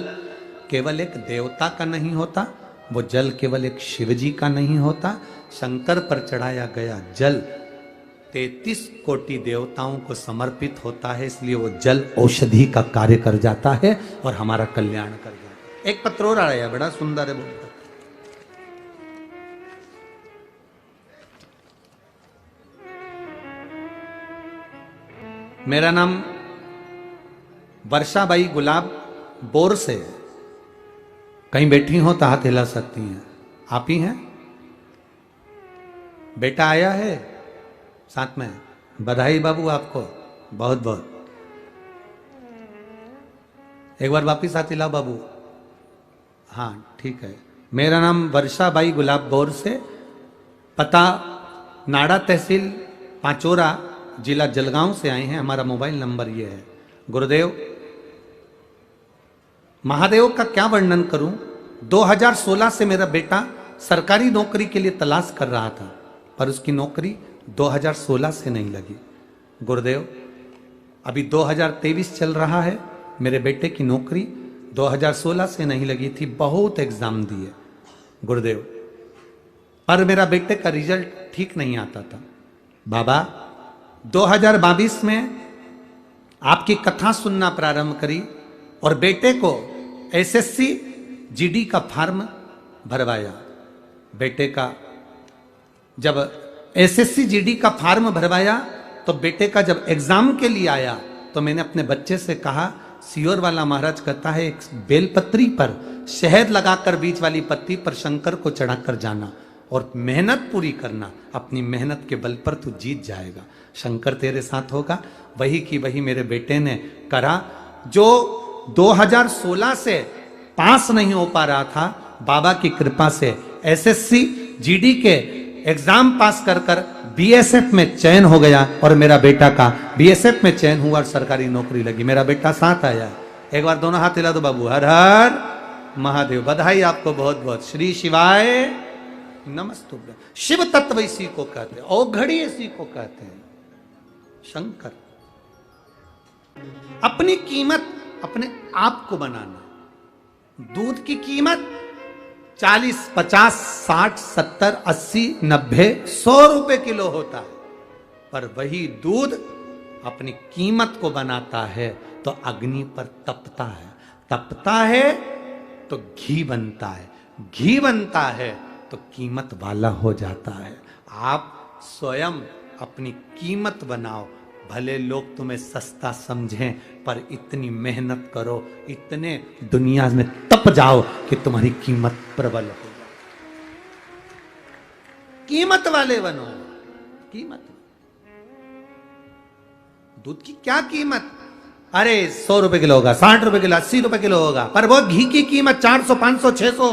केवल एक देवता का नहीं होता, वो जल केवल एक शिव जी का नहीं होता। शंकर पर चढ़ाया गया जल 33 कोटि देवताओं को समर्पित होता है, इसलिए वो जल औषधि का कार्य कर जाता है और हमारा कल्याण कर जाता है। एक पत्र और आया, बड़ा सुंदर है बोलता। मेरा नाम वर्षाबाई गुलाब बोर से। कहीं बैठी हो तो हाथ हिला सकती हैं। आप ही हैं? बेटा आया है साथ में? बधाई बाबू आपको बहुत बहुत। एक बार वापिस हाथ हिलाओ बाबू। हाँ ठीक है। मेरा नाम वर्षाबाई गुलाब बोर से, पता नाड़ा तहसील पांचोरा, जिला जलगांव से आए हैं। हमारा मोबाइल नंबर ये है। गुरुदेव, महादेव का क्या वर्णन करूं। 2016 से मेरा बेटा सरकारी नौकरी के लिए तलाश कर रहा था, पर उसकी नौकरी 2016 से नहीं लगी। गुरुदेव, अभी 2023 चल रहा है, मेरे बेटे की नौकरी 2016 से नहीं लगी थी, बहुत एग्जाम दिए गुरुदेव, पर मेरा बेटे का रिजल्ट ठीक नहीं आता था। बाबा, 2022 में आपकी कथा सुनना प्रारंभ करी और बेटे को एसएससी जीडी का फॉर्म भरवाया। बेटे का जब एसएससी जीडी का फॉर्म भरवाया तो बेटे का जब एग्जाम के लिए आया तो मैंने अपने बच्चे से कहा, सियोर वाला महाराज कहता है एक बेलपत्री पर शहद लगाकर बीच वाली पत्ती पर शंकर को चढ़ाकर जाना और मेहनत पूरी करना, अपनी मेहनत के बल पर तू जीत जाएगा, शंकर तेरे साथ होगा। वही की वही मेरे बेटे ने करा। जो 2016 से पास नहीं हो पा रहा था, बाबा की कृपा से एसएससी जीडी के एग्जाम पास कर कर बीएसएफ में चयन हो गया और मेरा बेटा का बीएसएफ में चयन हुआ और सरकारी नौकरी लगी। मेरा बेटा साथ आया। एक बार दोनों हाथ हिला दो बाबू। हर हर महादेव। बधाई आपको बहुत बहुत। श्री शिवाय नमस्तुभ्यं। शिव तत्व इसी को कहते हैं, औघड़ी इसी को कहते हैं। शंकर अपनी कीमत अपने आप को बनाना। दूध की कीमत 40, 50, 60, 70, 80, 90, 100 रुपए किलो होता है, पर वही दूध अपनी कीमत को बनाता है तो अग्नि पर तपता है, तपता है तो घी बनता है, घी बनता है तो कीमत वाला हो जाता है। आप स्वयं अपनी कीमत बनाओ, भले लोग तुम्हें सस्ता समझें, पर इतनी मेहनत करो, इतने दुनिया में तप जाओ कि तुम्हारी कीमत प्रबल हो जाए। कीमत वाले बनो। कीमत, दूध की क्या कीमत? अरे 100 रुपए किलो होगा, 60 रुपए किलो, 80 रुपए किलो होगा, पर वो घी की कीमत 400, 500, 600।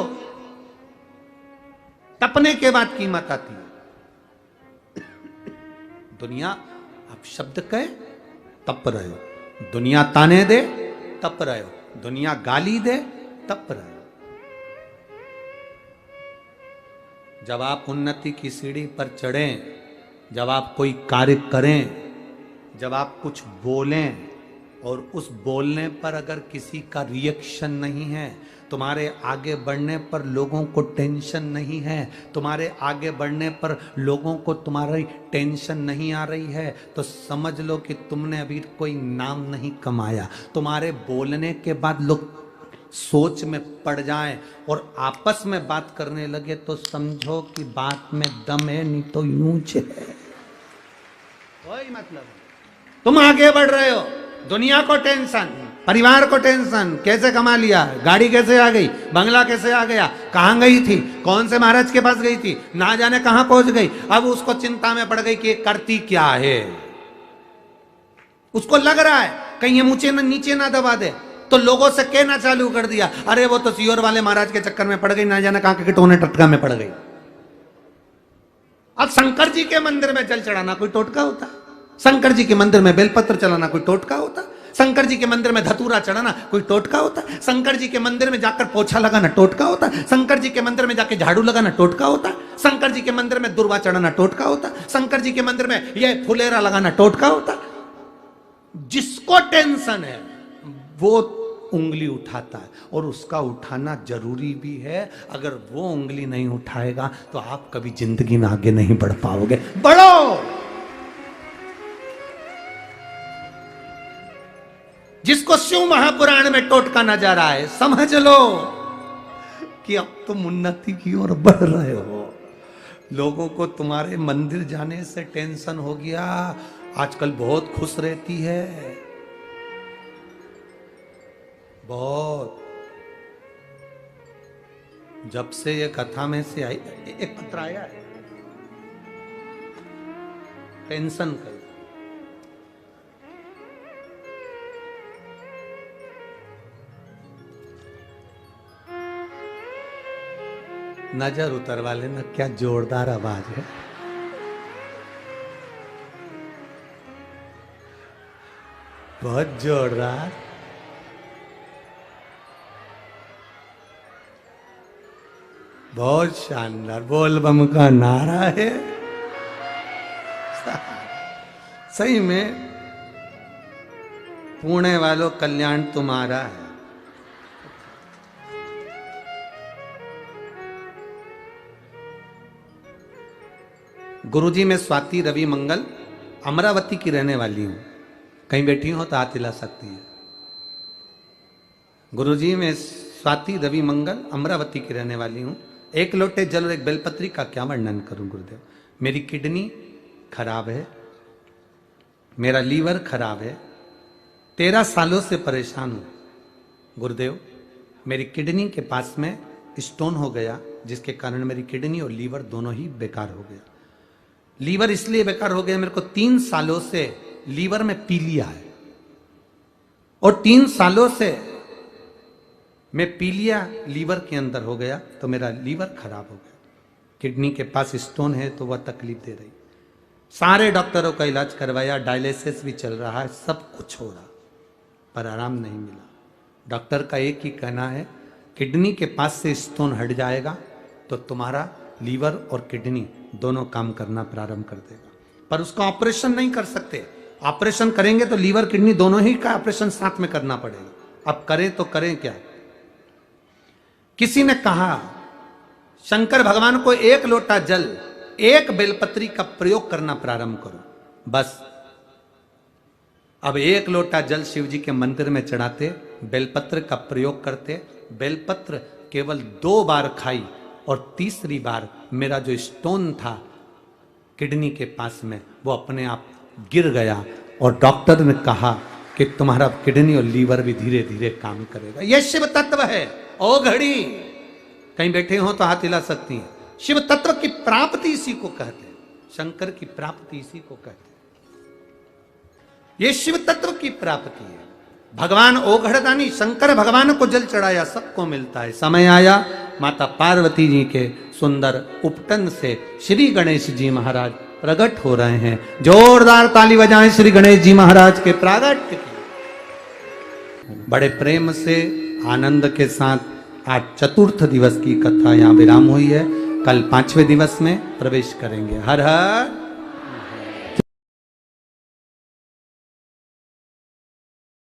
तपने के बाद कीमत आती है। दुनिया आप शब्द कहे तप रहे हो, दुनिया ताने दे तप रहे हो, दुनिया गाली दे तप रहे हो। जब आप उन्नति की सीढ़ी पर चढ़ें, जब आप कोई कार्य करें, जब आप कुछ बोलें और उस बोलने पर अगर किसी का रिएक्शन नहीं है, तुम्हारे आगे बढ़ने पर लोगों को टेंशन नहीं है, तुम्हारे आगे बढ़ने पर लोगों को तुम्हारी टेंशन नहीं आ रही है, तो समझ लो कि तुमने अभी कोई नाम नहीं कमाया। तुम्हारे बोलने के बाद लोग सोच में पड़ जाएं और आपस में बात करने लगे तो समझो कि बात में दम है, नहीं तो यूं है। कोई मतलब नहीं। तुम आगे बढ़ रहे हो, दुनिया को टेंशन, परिवार को टेंशन, कैसे कमा लिया, गाड़ी कैसे आ गई, बंगला कैसे आ गया, कहां गई थी, कौन से महाराज के पास गई थी, ना जाने कहां पहुंच गई। अब उसको चिंता में पड़ गई कि करती क्या है। उसको लग रहा है कहीं ये नीचे ना दबा दे, तो लोगों से कहना चालू कर दिया, अरे वो तो सियोर वाले महाराज के चक्कर में पड़ गई, ना जाने कहां के टोने टटका में पड़ गई। अब शंकर जी के मंदिर में जल चढ़ाना कोई टोटका होता? शंकर जी के मंदिर में बेलपत्र चलाना कोई टोटका होता? शंकर जी के मंदिर में धतूरा चढ़ाना कोई टोटका होता? शंकर जी के मंदिर में जाकर पोछा लगाना टोटका होता? शंकर जी के मंदिर में जाके झाड़ू लगाना टोटका होता? शंकर जी के मंदिर में दुर्वा चढ़ाना टोटका होता? शंकर जी के मंदिर में ये फुलेरा लगाना टोटका होता? जिसको टेंशन है वो उंगली उठाता है, और उसका उठाना जरूरी भी है। अगर वो उंगली नहीं उठाएगा तो आप कभी जिंदगी में आगे नहीं बढ़ पाओगे। बढ़ो। जिसको शिव महापुराण में टोटका नजर आए, समझ लो कि अब तुम उन्नति की ओर बढ़ रहे हो। लोगों को तुम्हारे मंदिर जाने से टेंशन हो गया, आजकल बहुत खुश रहती है, बहुत। जब से ये कथा में से आई, एक पत्र आया है टेंशन का, नजर उतरवा लेना, क्या जोरदार आवाज है। बहुत जोरदार। बहुत शानदार बोल बम का नारा है। सही में पुणे वालों कल्याण तुम्हारा है। गुरुजी मैं स्वाति रवि मंगल अमरावती की रहने वाली हूं। कहीं बैठी हो तो हाथ हिला सकती है। गुरुजी मैं स्वाति रवि मंगल अमरावती की रहने वाली हूं। एक लोटे जल और एक बेलपत्री का क्या वर्णन करूं गुरुदेव। मेरी किडनी खराब है, मेरा लीवर खराब है, 13 सालों से परेशान हूं गुरुदेव। मेरी किडनी के पास में स्टोन हो गया, जिसके कारण मेरी किडनी और लीवर दोनों ही बेकार हो गया। लीवर इसलिए बेकार हो गया, मेरे को 3 सालों से लीवर में पीलिया है, और 3 सालों से मैं पीलिया लीवर के अंदर हो गया, तो मेरा लीवर खराब हो गया। किडनी के पास स्टोन है तो वह तकलीफ दे रही। सारे डॉक्टरों का इलाज करवाया, डायलिसिस भी चल रहा है, सब कुछ हो रहा, पर आराम नहीं मिला। डॉक्टर का एक ही कहना है, किडनी के पास से स्टोन हट जाएगा तो तुम्हारा लीवर और किडनी दोनों काम करना प्रारंभ कर देगा। पर उसका ऑपरेशन नहीं कर सकते। ऑपरेशन करेंगे तो लीवर किडनी दोनों ही का ऑपरेशन साथ में करना पड़ेगा। अब करें तो करें क्या। किसी ने कहा शंकर भगवान को 1 लोटा जल 1 बेलपत्री का प्रयोग करना प्रारंभ करो, बस। अब 1 लोटा जल शिव जी के मंदिर में चढ़ाते, बेलपत्र का प्रयोग करते। बेलपत्र केवल 2 बार खाई, और तीसरी बार मेरा जो स्टोन था किडनी के पास में वो अपने आप गिर गया, और डॉक्टर ने कहा कि तुम्हारा किडनी और लीवर भी धीरे धीरे काम करेगा। यह शिव तत्व है। ओ घड़ी, कहीं बैठे हो तो हाथ हिला सकती हैं। शिव तत्व की प्राप्ति इसी को कहते हैं, शंकर की प्राप्ति इसी को कहते हैं। यह शिव तत्व की प्राप्ति है। भगवान ओघड़दानी शंकर भगवान को जल चढ़ाया, सबको मिलता है। समय आया माता पार्वती जी के सुंदर उपटन से श्री गणेश जी महाराज प्रकट हो रहे हैं। जोरदार ताली बजाएं श्री गणेश जी महाराज के प्रागट्य की। बड़े प्रेम से आनंद के साथ आज 4th दिवस की कथा यहाँ विराम हुई है। कल 5वें दिवस में प्रवेश करेंगे। हर हर